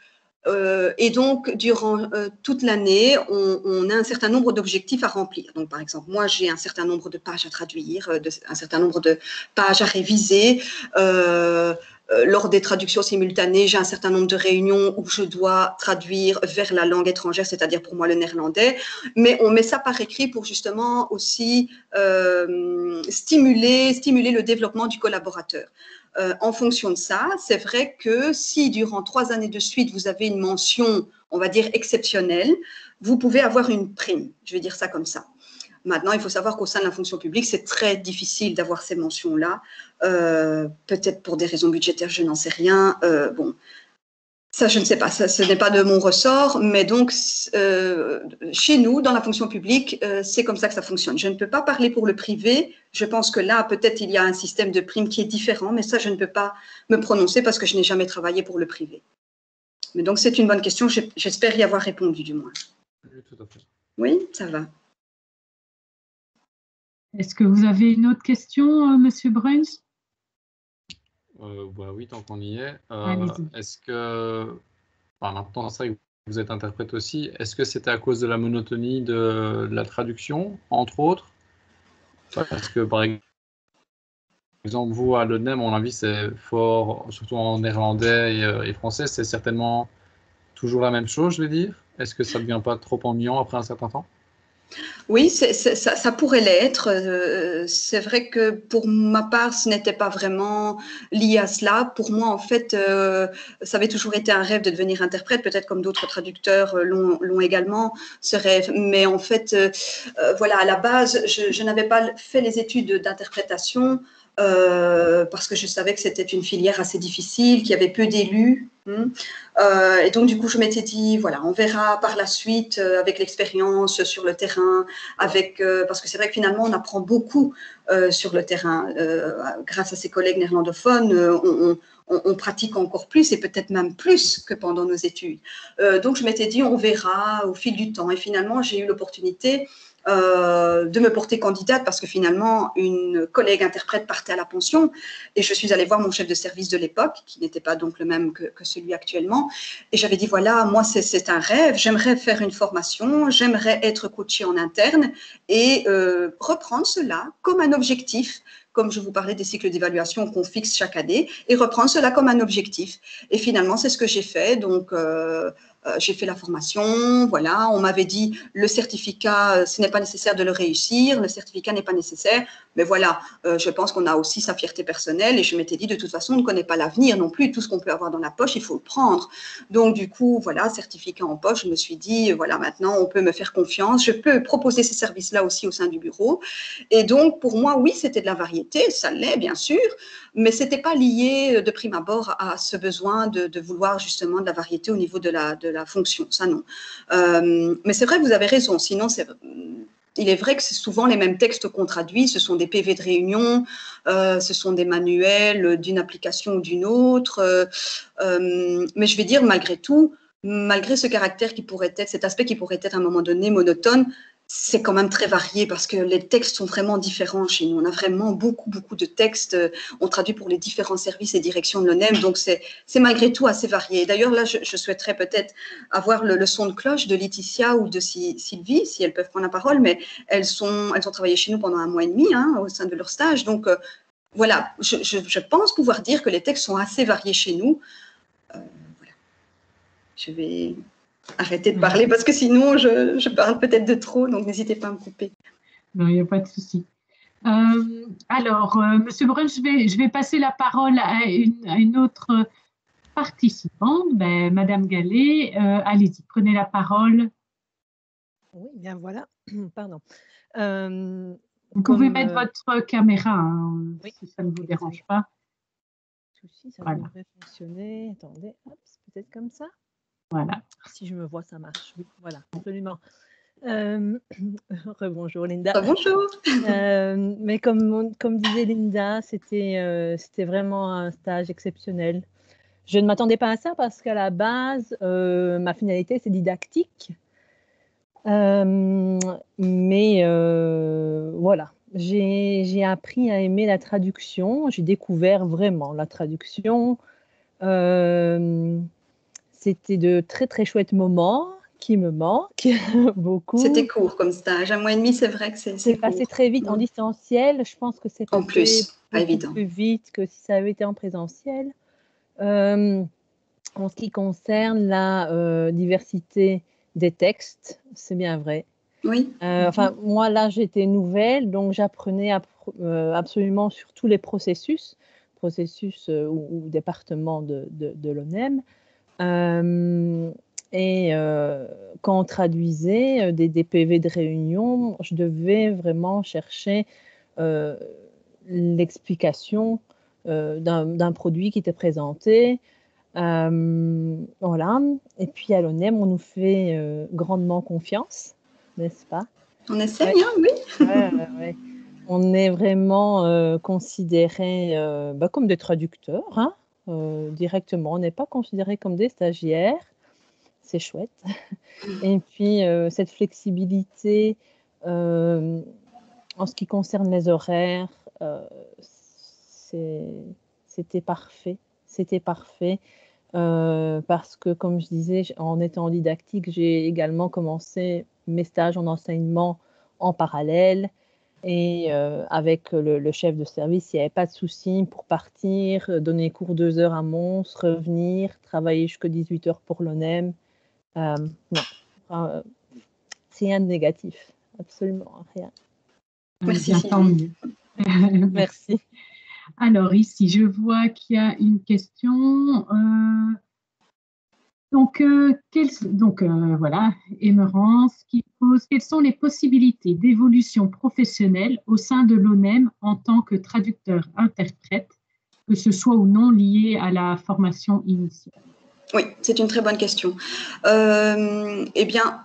Et donc, durant toute l'année, on a un certain nombre d'objectifs à remplir. Donc, par exemple, moi, j'ai un certain nombre de pages à traduire, un certain nombre de pages à réviser. Lors des traductions simultanées, j'ai un certain nombre de réunions où je dois traduire vers la langue étrangère, c'est-à-dire pour moi le néerlandais. Mais on met ça par écrit pour justement aussi stimuler le développement du collaborateur. En fonction de ça, c'est vrai que si durant 3 années de suite, vous avez une mention, on va dire exceptionnelle, vous pouvez avoir une prime. Je vais dire ça comme ça. Maintenant, il faut savoir qu'au sein de la fonction publique, c'est très difficile d'avoir ces mentions-là. Peut-être pour des raisons budgétaires, je n'en sais rien. Bon, ça, je ne sais pas. Ça, ce n'est pas de mon ressort. Mais donc, chez nous, dans la fonction publique, c'est comme ça que ça fonctionne. Je ne peux pas parler pour le privé. Je pense que là, peut-être, il y a un système de prime qui est différent. Mais ça, je ne peux pas me prononcer parce que je n'ai jamais travaillé pour le privé. Mais donc, c'est une bonne question. J'espère y avoir répondu, du moins. Oui, tout à fait. Oui, ça va. Est-ce que vous avez une autre question, Monsieur Bruns? Bah oui, tant qu'on y est. Allez-y. Est-ce que, enfin, maintenant, c'est vrai que vous êtes interprète aussi, est-ce que c'était à cause de la monotonie de la traduction, entre autres? Parce que, par exemple, vous, à l'ONEM, à mon avis, c'est fort, surtout en néerlandais et français, c'est certainement toujours la même chose, je vais dire. Est-ce que ça ne devient pas trop ennuyant après un certain temps? Oui, ça pourrait l'être. C'est vrai que pour ma part, ce n'était pas vraiment lié à cela. Pour moi, en fait, ça avait toujours été un rêve de devenir interprète, peut-être comme d'autres traducteurs l'ont également, ce rêve. Mais en fait, voilà, à la base, je n'avais pas fait les études d'interprétation parce que je savais que c'était une filière assez difficile, qu'il y avait peu d'élus. Et donc, du coup, je m'étais dit, voilà, on verra par la suite avec l'expérience sur le terrain, parce que c'est vrai que finalement, on apprend beaucoup sur le terrain. Grâce à ses collègues néerlandophones, on pratique encore plus et peut-être même plus que pendant nos études. Donc, je m'étais dit, on verra au fil du temps. Et finalement, j'ai eu l'opportunité de me porter candidate parce que finalement, une collègue interprète partait à la pension et je suis allée voir mon chef de service de l'époque, qui n'était pas donc le même que celui actuellement. Et j'avais dit, voilà, moi, c'est un rêve, j'aimerais faire une formation, j'aimerais être coachée en interne et reprendre cela comme un objectif, comme je vous parlais des cycles d'évaluation qu'on fixe chaque année, et reprendre cela comme un objectif. Et finalement, c'est ce que j'ai fait. Donc, j'ai fait la formation, voilà, on m'avait dit le certificat, ce n'est pas nécessaire de le réussir, le certificat n'est pas nécessaire, mais voilà, je pense qu'on a aussi sa fierté personnelle et je m'étais dit de toute façon, on ne connaît pas l'avenir non plus, tout ce qu'on peut avoir dans la poche, il faut le prendre. Donc du coup, voilà, certificat en poche, je me suis dit, voilà, maintenant on peut me faire confiance, je peux proposer ces services-là aussi au sein du bureau. Et donc pour moi, oui, c'était de la variété, ça l'est bien sûr, mais ce n'était pas lié de prime abord à ce besoin de vouloir justement de la variété au niveau de la fonction, ça non. Mais c'est vrai que vous avez raison, sinon il est vrai que c'est souvent les mêmes textes qu'on traduit, ce sont des PV de réunion, ce sont des manuels d'une application ou d'une autre, mais je vais dire malgré tout, malgré ce caractère qui pourrait être, cet aspect qui pourrait être à un moment donné monotone, c'est quand même très varié parce que les textes sont vraiment différents chez nous. On a vraiment beaucoup, beaucoup de textes. On traduit pour les différents services et directions de l'ONEM. Donc, c'est malgré tout assez varié. D'ailleurs, là, je souhaiterais peut-être avoir le son de cloche de Laetitia ou de Sylvie, si elles peuvent prendre la parole. Mais elles ont travaillé chez nous pendant 1 mois et demi au sein de leur stage. Donc, voilà, je pense pouvoir dire que les textes sont assez variés chez nous. Voilà. Je vais arrêter de parler parce que sinon, je parle peut-être de trop, donc n'hésitez pas à me couper. Non, il n'y a pas de souci. Alors, Monsieur Brun, je vais passer la parole à une autre participante, Madame Gallet. Allez-y, prenez la parole. Oui, bien voilà. Pardon. Vous pouvez mettre votre caméra, oui, si ça ne vous dérange pas. Souci, ça devrait fonctionner. Attendez, hop, peut-être comme ça. Voilà. Si je me vois, ça marche. Oui, voilà, absolument. Rebonjour Linda. Bonjour. Mais comme disait Linda, c'était vraiment un stage exceptionnel. Je ne m'attendais pas à ça parce qu'à la base, ma finalité, c'est didactique. Mais voilà, j'ai appris à aimer la traduction. J'ai découvert vraiment la traduction. C'était de très, très chouettes moments qui me manquent beaucoup. C'était court comme stage. 1 mois et demi, c'est vrai que c'est court. passé très vite en distanciel. Je pense que c'est passé pas évident. plus vite que si ça avait été en présentiel. En ce qui concerne la diversité des textes, c'est bien vrai. Oui. Enfin, moi, là, j'étais nouvelle, donc j'apprenais absolument sur tous les processus ou départements de l'ONEM. Et quand on traduisait des PV de réunion, je devais vraiment chercher l'explication d'un produit qui était présenté. Voilà. Et puis à l'ONEM, on nous fait grandement confiance, n'est-ce pas? On essaye, oui. Ouais. On est vraiment considérés comme des traducteurs, directement. On n'est pas considérés comme des stagiaires. C'est chouette. Et puis, cette flexibilité en ce qui concerne les horaires, c'était parfait. C'était parfait. Parce que, comme je disais, en étant didactique, j'ai également commencé mes stages en enseignement en parallèle. Et avec le chef de service, il n'y avait pas de souci pour partir, donner cours 2 heures à Mons, revenir, travailler jusqu'à 18 heures pour l'ONEM. Non, rien de négatif, absolument rien. Merci. Bien, tant mieux. Merci. Alors ici, je vois qu'il y a une question. Donc voilà, Émerance qui pose quelles sont les possibilités d'évolution professionnelle au sein de l'ONEM en tant que traducteur-interprète, que ce soit ou non lié à la formation initiale? Oui, c'est une très bonne question. Eh bien,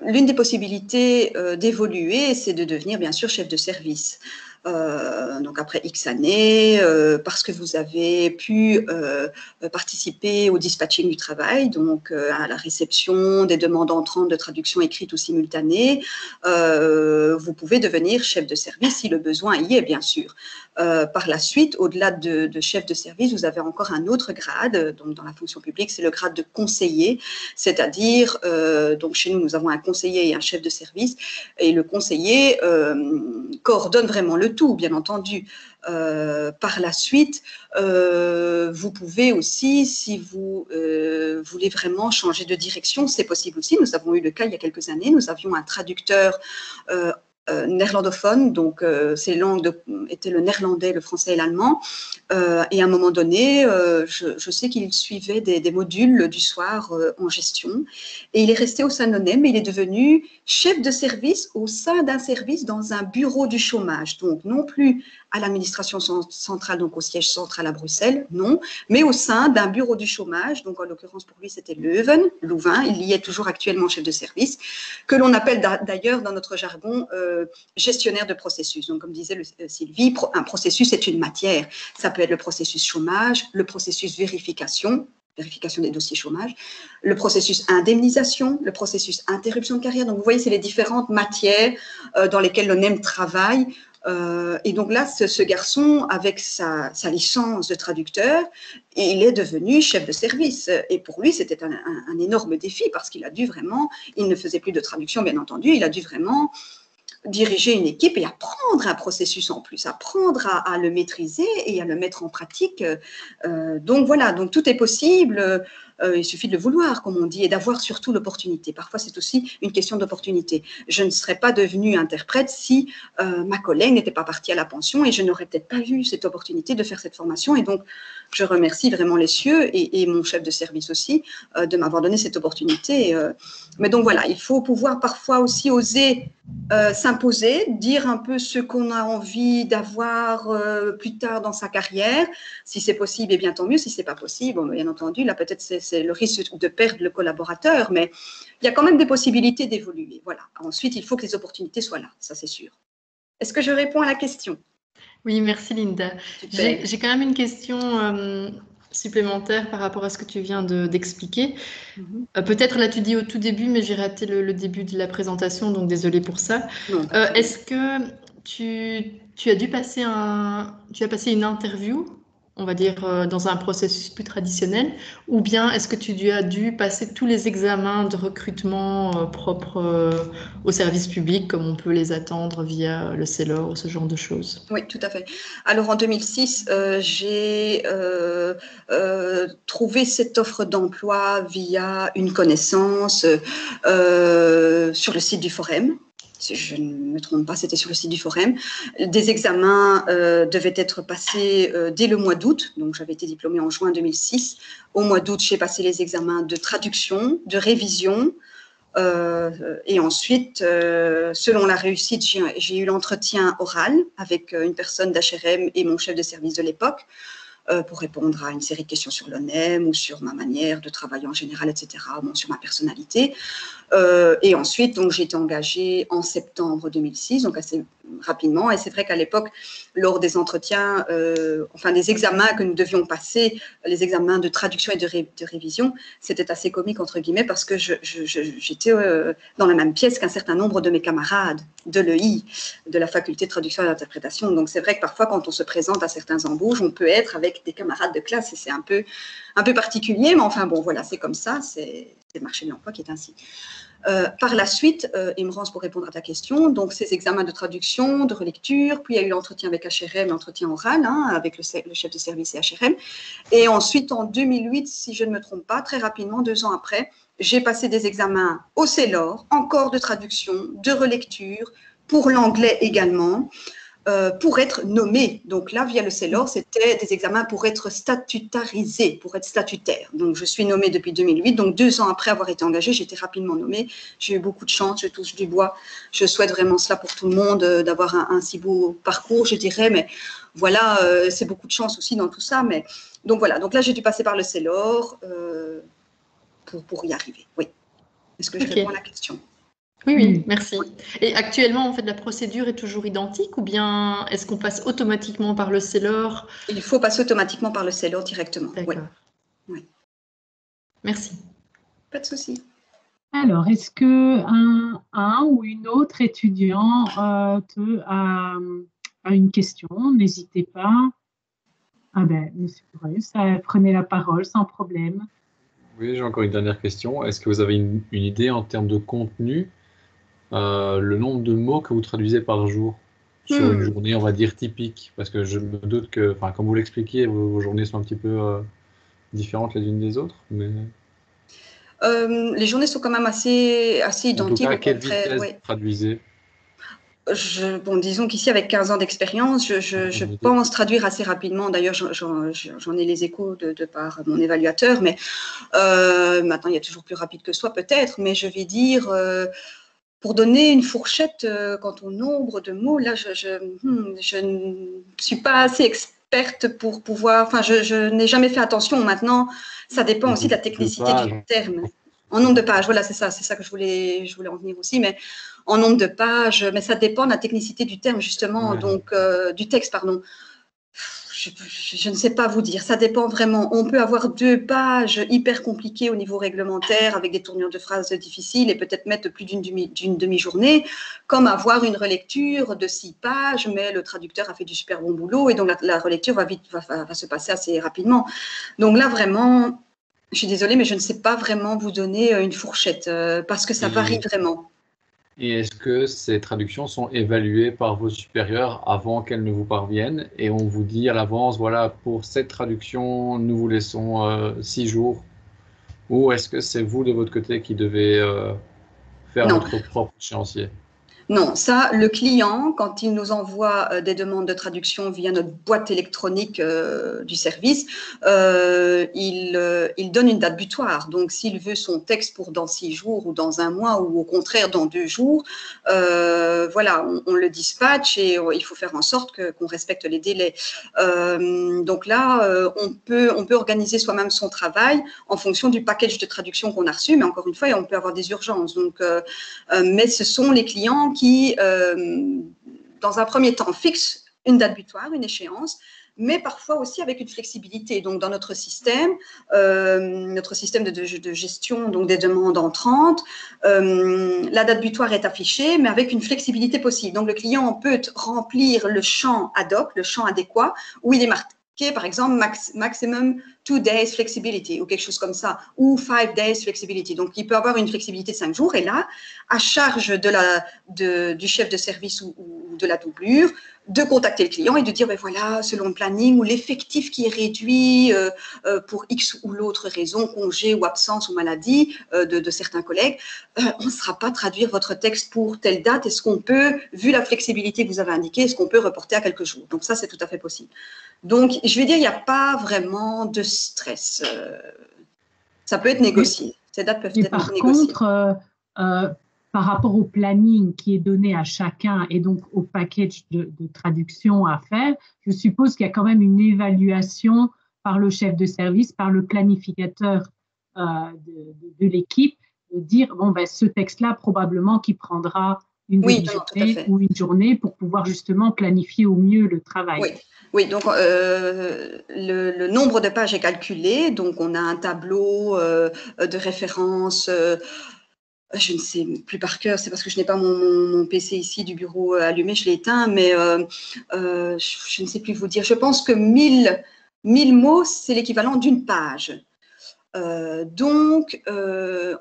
l'une des possibilités d'évoluer, c'est de devenir bien sûr chef de service. Donc après X années, parce que vous avez pu participer au dispatching du travail, donc à la réception des demandes entrantes de traduction écrite ou simultanée, vous pouvez devenir chef de service si le besoin y est, bien sûr. Par la suite, au-delà de chef de service, vous avez encore un autre grade, donc dans la fonction publique, c'est le grade de conseiller, c'est-à-dire, donc chez nous, nous avons un conseiller et un chef de service, et le conseiller coordonne vraiment le tout, bien entendu. Par la suite, vous pouvez aussi, si vous voulez vraiment changer de direction, c'est possible aussi. Nous avons eu le cas il y a quelques années, nous avions un traducteur néerlandophone, donc ces langues étaient le néerlandais, le français et l'allemand. Et à un moment donné, je sais qu'il suivait des modules du soir en gestion. Et il est resté au sein de l'ONEM, mais il est devenu chef de service au sein d'un service dans un bureau du chômage. Donc non plus à l'administration centrale, donc au siège central à Bruxelles, non, mais au sein d'un bureau du chômage. Donc en l'occurrence pour lui c'était Louvain, il y est toujours actuellement chef de service, que l'on appelle d'ailleurs dans notre jargon gestionnaire de processus. Donc comme disait Sylvie, un processus c'est une matière. Ça peut être le processus chômage, le processus vérification des dossiers chômage, le processus indemnisation, le processus interruption de carrière. Donc vous voyez, c'est les différentes matières dans lesquelles l'ONEM travaille. Et donc là, ce garçon, avec sa licence de traducteur, il est devenu chef de service. Et pour lui, c'était un énorme défi parce qu'il a dû vraiment, il ne faisait plus de traduction, bien entendu, il a dû vraiment diriger une équipe et apprendre un processus en plus, apprendre à le maîtriser et à le mettre en pratique. Donc voilà, donc tout est possible. Il suffit de le vouloir, comme on dit, et d'avoir surtout l'opportunité. Parfois, c'est aussi une question d'opportunité. Je ne serais pas devenue interprète si ma collègue n'était pas partie à la pension et je n'aurais peut-être pas eu cette opportunité de faire cette formation. Et donc, je remercie vraiment les cieux et mon chef de service aussi de m'avoir donné cette opportunité. Mais donc voilà, il faut pouvoir parfois aussi oser s'imposer, dire un peu ce qu'on a envie d'avoir plus tard dans sa carrière. Si c'est possible, eh bien tant mieux. Si c'est pas possible, bon, bien entendu, là peut-être c'est le risque de perdre le collaborateur, mais il y a quand même des possibilités d'évoluer. Voilà. Ensuite, il faut que les opportunités soient là, ça c'est sûr. Est-ce que je réponds à la question? Oui, merci Linda. J'ai quand même une question supplémentaire par rapport à ce que tu viens d'expliquer. Peut-être là tu dis au tout début, mais j'ai raté le début de la présentation, donc désolée pour ça. Est-ce que tu as dû passer une interview, on va dire dans un processus plus traditionnel, ou bien est-ce que tu as dû passer tous les examens de recrutement propres au service public, comme on peut les attendre via le CELOR ou ce genre de choses? Oui, tout à fait. Alors en 2006, j'ai trouvé cette offre d'emploi via une connaissance sur le site du Forum. Si je ne me trompe pas, c'était sur le site du Forum. Des examens devaient être passés dès le mois d'août. Donc, j'avais été diplômée en juin 2006. Au mois d'août, j'ai passé les examens de traduction, de révision. Et ensuite, selon la réussite, j'ai eu l'entretien oral avec une personne d'HRM et mon chef de service de l'époque pour répondre à une série de questions sur l'ONEM ou sur ma manière de travailler en général, etc., bon, sur ma personnalité. Et ensuite, donc, j'ai été engagée en septembre 2006, donc assez rapidement. Et c'est vrai qu'à l'époque, lors des entretiens, enfin des examens que nous devions passer, les examens de traduction et de révision, c'était assez comique, entre guillemets, parce que j'étais dans la même pièce qu'un certain nombre de mes camarades de l'EI, de la faculté de traduction et d'interprétation. Donc, c'est vrai que parfois, quand on se présente à certains embauches, on peut être avec des camarades de classe et c'est un peu particulier, mais enfin bon, voilà, c'est comme ça, c'est le marché de l'emploi qui est ainsi. Par la suite, Imrance, pour répondre à ta question, donc ces examens de traduction, de relecture, puis il y a eu l'entretien avec HRM, l'entretien oral avec le chef de service et HRM. Et ensuite, en 2008, si je ne me trompe pas, très rapidement, 2 ans après, j'ai passé des examens au CELOR, encore de traduction, de relecture, pour l'anglais également. pour être nommé. Donc là, via le CELOR, c'était des examens pour être statutarisé, pour être statutaire. Donc je suis nommée depuis 2008, donc 2 ans après avoir été engagée, j'ai été rapidement nommée. J'ai eu beaucoup de chance, je touche du bois. Je souhaite vraiment cela pour tout le monde, d'avoir un si beau parcours, je dirais, mais voilà, c'est beaucoup de chance aussi dans tout ça. Mais donc voilà, donc là j'ai dû passer par le CELOR pour y arriver. Oui. Est-ce que je réponds à la question? Oui, merci. Et actuellement, en fait, la procédure est toujours identique ou bien est-ce qu'on passe automatiquement par le CELOR? Il faut passer automatiquement par le CELOR directement. D'accord. Oui. Merci. Pas de souci. Alors, est-ce que un ou une autre étudiant a une question? N'hésitez pas. Ah ben, Monsieur Bruce, prenez la parole sans problème. Oui, j'ai encore une dernière question. Est-ce que vous avez une idée en termes de contenu, le nombre de mots que vous traduisez par jour sur une journée, on va dire, typique? Parce que je me doute que, enfin, comme vous l'expliquez, vos journées sont un petit peu différentes les unes des autres. Mais... les journées sont quand même assez identiques. En tout cas, à quelle vitesse vous traduisez? Bon, disons qu'ici, avec 15 ans d'expérience, je pense traduire assez rapidement. D'ailleurs, j'en ai les échos de par mon évaluateur, mais maintenant, il y a toujours plus rapide que soi, peut-être, mais je vais dire, pour donner une fourchette quant au nombre de mots, là, je ne suis pas assez experte pour pouvoir, enfin, je n'ai jamais fait attention. Maintenant, ça dépend aussi de la technicité du terme. En nombre de pages, voilà, c'est ça que je voulais en venir aussi, mais en nombre de pages, mais ça dépend de la technicité du terme, justement, donc du texte, pardon. Je ne sais pas vous dire, ça dépend vraiment. On peut avoir 2 pages hyper compliquées au niveau réglementaire, avec des tournures de phrases difficiles et peut-être mettre plus d'une demi-journée, comme avoir une relecture de 6 pages, mais le traducteur a fait du super bon boulot et donc la relecture va se passer assez rapidement. Donc là, vraiment... Je suis désolée, mais je ne sais pas vraiment vous donner une fourchette parce que ça varie vraiment. Et est-ce que ces traductions sont évaluées par vos supérieurs avant qu'elles ne vous parviennent et on vous dit à l'avance, voilà, pour cette traduction, nous vous laissons 6 jours? Ou est-ce que c'est vous, de votre côté, qui devez faire votre propre échéancier? Non, ça, le client, quand il nous envoie des demandes de traduction via notre boîte électronique du service, il donne une date butoir. Donc, s'il veut son texte pour dans 6 jours ou dans 1 mois ou au contraire dans 2 jours, voilà, on le dispatche et il faut faire en sorte qu'on respecte les délais. Donc là, on peut organiser soi-même son travail en fonction du package de traduction qu'on a reçu, mais encore une fois, on peut avoir des urgences. Donc, mais ce sont les clients qui, dans un premier temps, fixent une date butoir, une échéance, mais parfois aussi avec une flexibilité. Donc, dans notre système de gestion donc des demandes entrantes, la date butoir est affichée, mais avec une flexibilité possible. Donc, le client peut remplir le champ ad hoc, le champ adéquat, où il est marqué, par exemple, maximum 2 days flexibility ou quelque chose comme ça, ou 5 days flexibility. Donc, il peut avoir une flexibilité de 5 jours et là, à charge du chef de service ou de la doublure, de contacter le client et de dire, ben voilà, selon le planning ou l'effectif qui est réduit pour X ou l'autre raison, congé ou absence ou maladie de certains collègues, on ne sera pas traduire votre texte pour telle date. Est-ce qu'on peut, vu la flexibilité que vous avez indiquée, est-ce qu'on peut reporter à quelques jours? Donc ça, c'est tout à fait possible. Donc, je vais dire, il n'y a pas vraiment de stress. Ça peut être négocié. Ces dates peuvent être négociées. Par contre, par rapport au planning qui est donné à chacun et donc au package de traduction à faire, je suppose qu'il y a quand même une évaluation par le chef de service, par le planificateur de l'équipe, de dire, bon, ben, ce texte-là, probablement, qui prendra une demi-journée ou une journée pour pouvoir justement planifier au mieux le travail. Oui, donc le nombre de pages est calculé, donc on a un tableau de référence. Je ne sais plus par cœur, c'est parce que je n'ai pas mon PC ici du bureau allumé, je l'ai éteint, mais je ne sais plus vous dire. Je pense que 1000 mots, c'est l'équivalent d'une page. Donc,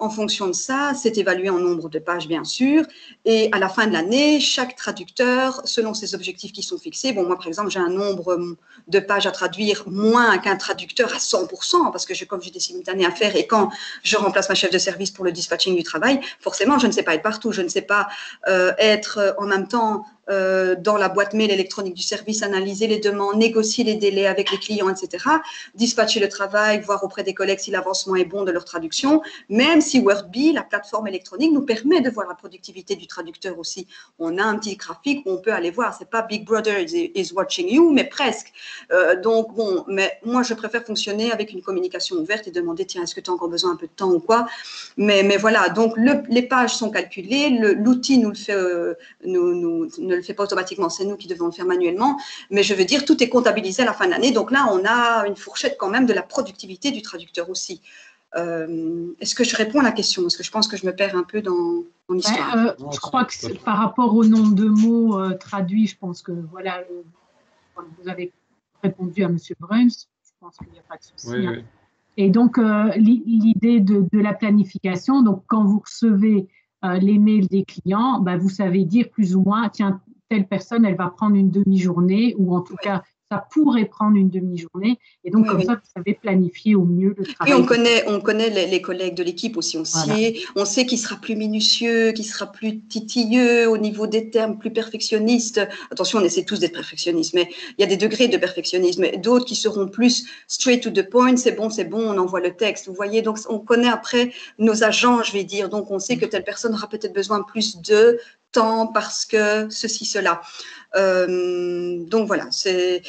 en fonction de ça, c'est évalué en nombre de pages, bien sûr. Et à la fin de l'année, chaque traducteur, selon ses objectifs qui sont fixés, bon, moi, par exemple, j'ai un nombre de pages à traduire moins qu'un traducteur à 100%, parce que comme j'ai des simultanés à faire et quand je remplace ma chef de service pour le dispatching du travail, forcément, je ne sais pas être partout. Je ne sais pas être en même temps dans la boîte mail électronique du service, analyser les demandes, négocier les délais avec les clients, etc. Dispatcher le travail, voir auprès des collègues si l'avancement est bon de leur traduction, même si Wordbee, la plateforme électronique, nous permet de voir la productivité du traducteur aussi. On a un petit graphique où on peut aller voir, c'est pas Big Brother is watching you, mais presque. Donc, bon, mais moi, je préfère fonctionner avec une communication ouverte et demander, tiens, est-ce que tu as encore besoin un peu de temps ou quoi? Mais voilà, donc les pages sont calculées, l'outil nous le fait, ne le fait pas automatiquement, c'est nous qui devons le faire manuellement, mais je veux dire, tout est comptabilisé à la fin de l'année, donc là, on a une fourchette quand même de la productivité du traducteur aussi. Est-ce que je réponds à la question? Parce que je pense que je me perds un peu dans mon histoire. Je crois que par rapport au nombre de mots traduits, je pense que voilà, vous avez répondu à M. Bruns, je pense qu'il n'y a pas de souci. Oui, hein. oui. Et donc, l'idée de la planification, donc quand vous recevez les mails des clients, bah, vous savez dire plus ou moins, tiens, telle personne, elle va prendre une demi-journée, ou en tout cas, ça pourrait prendre une demi-journée. Et donc, comme ça, vous savez planifier au mieux le travail. Et on connaît les collègues de l'équipe aussi. On sait qu'il sera plus minutieux, qu'il sera plus titilleux au niveau des termes, plus perfectionniste. Attention, on essaie tous d'être perfectionnistes, mais il y a des degrés de perfectionnisme. D'autres qui seront plus straight to the point, c'est bon, on envoie le texte. Vous voyez, donc on connaît après nos agents, je vais dire. Donc, on sait que telle personne aura peut-être besoin plus de temps parce que ceci, cela. Donc voilà,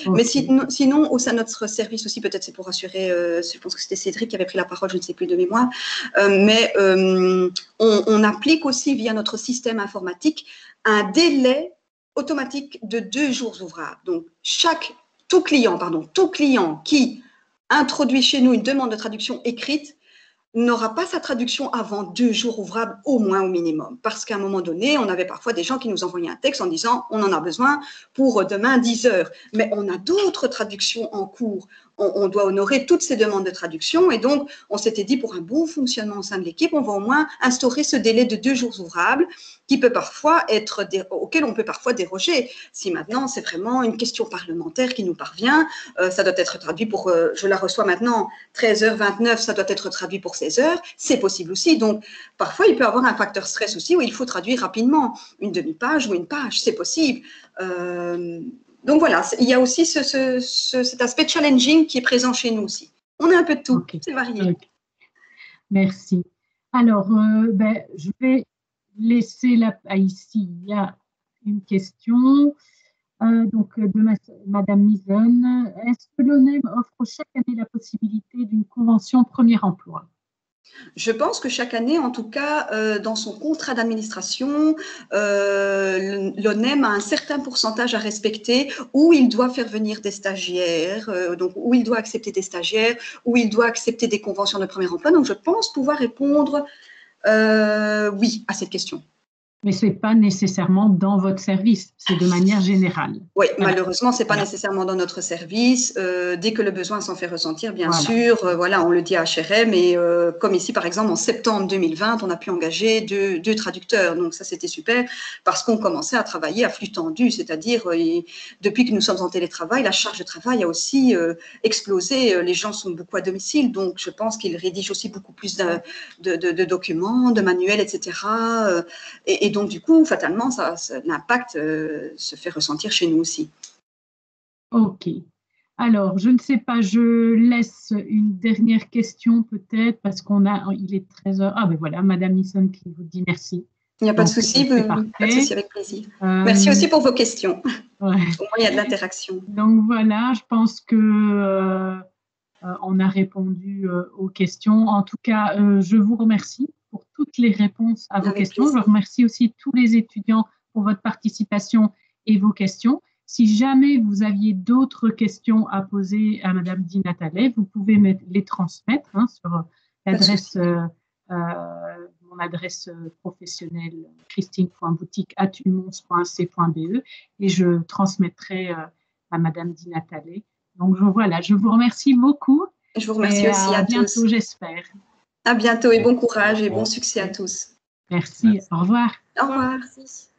mais sinon au sein de notre service aussi, peut-être c'est pour rassurer, je pense que c'était Cédric qui avait pris la parole, je ne sais plus de mémoire, mais on applique aussi via notre système informatique un délai automatique de 2 jours ouvrables. Donc tout client qui introduit chez nous une demande de traduction écrite n'aura pas sa traduction avant 2 jours ouvrables au moins au minimum. Parce qu'à un moment donné, on avait parfois des gens qui nous envoyaient un texte en disant on en a besoin pour demain 10 heures. Mais on a d'autres traductions en cours. On doit honorer toutes ces demandes de traduction et donc on s'était dit pour un bon fonctionnement au sein de l'équipe, on va au moins instaurer ce délai de 2 jours ouvrables qui peut parfois auquel on peut parfois déroger. Si maintenant c'est vraiment une question parlementaire qui nous parvient, ça doit être traduit pour, je la reçois maintenant 13h29, ça doit être traduit pour 16h, c'est possible aussi. Donc parfois il peut y avoir un facteur stress aussi où il faut traduire rapidement une demi-page ou une page, c'est possible. Donc voilà, il y a aussi cet aspect challenging qui est présent chez nous aussi. On a un peu de tout, c'est varié. Merci. Alors, je vais laisser ici, il y a une question donc de Madame Nison. Est-ce que l'ONEM offre chaque année la possibilité d'une convention premier emploi? Je pense que chaque année, en tout cas, dans son contrat d'administration, l'ONEM a un certain pourcentage à respecter où il doit faire venir des stagiaires, donc où il doit accepter des stagiaires, où il doit accepter des conventions de premier emploi. Donc, je pense pouvoir répondre oui à cette question. Mais ce n'est pas nécessairement dans votre service, c'est de manière générale. Oui, malheureusement, ce n'est pas nécessairement dans notre service. Dès que le besoin s'en fait ressentir, bien sûr, on le dit à HRM. Et comme ici, par exemple, en septembre 2020, on a pu engager deux traducteurs. Donc ça, c'était super parce qu'on commençait à travailler à flux tendu. C'est-à-dire, depuis que nous sommes en télétravail, la charge de travail a aussi explosé. Les gens sont beaucoup à domicile. Donc, je pense qu'ils rédigent aussi beaucoup plus de documents, de manuels, etc. Et donc, du coup, fatalement, l'impact se fait ressentir chez nous aussi. OK. Alors, je ne sais pas, je laisse une dernière question peut-être parce il est 13h. Ah ben voilà, Madame Nison qui vous dit merci. Il n'y a pas de souci, avec plaisir. Merci aussi pour vos questions. Au moins, il y a de l'interaction. Donc voilà, je pense que on a répondu aux questions. En tout cas, je vous remercie pour toutes les réponses à vos questions. Je remercie aussi tous les étudiants pour votre participation et vos questions. Si jamais vous aviez d'autres questions à poser à Madame Di Natale, vous pouvez les transmettre sur l'adresse, mon adresse professionnelle christine.boutique@umons.ac.be et je transmettrai à Madame Di Natale. Donc voilà, je vous remercie beaucoup. Je vous remercie aussi à bientôt, tous. J'espère. À bientôt et bon courage et bon succès à tous. Merci. Au revoir. Au revoir. Merci.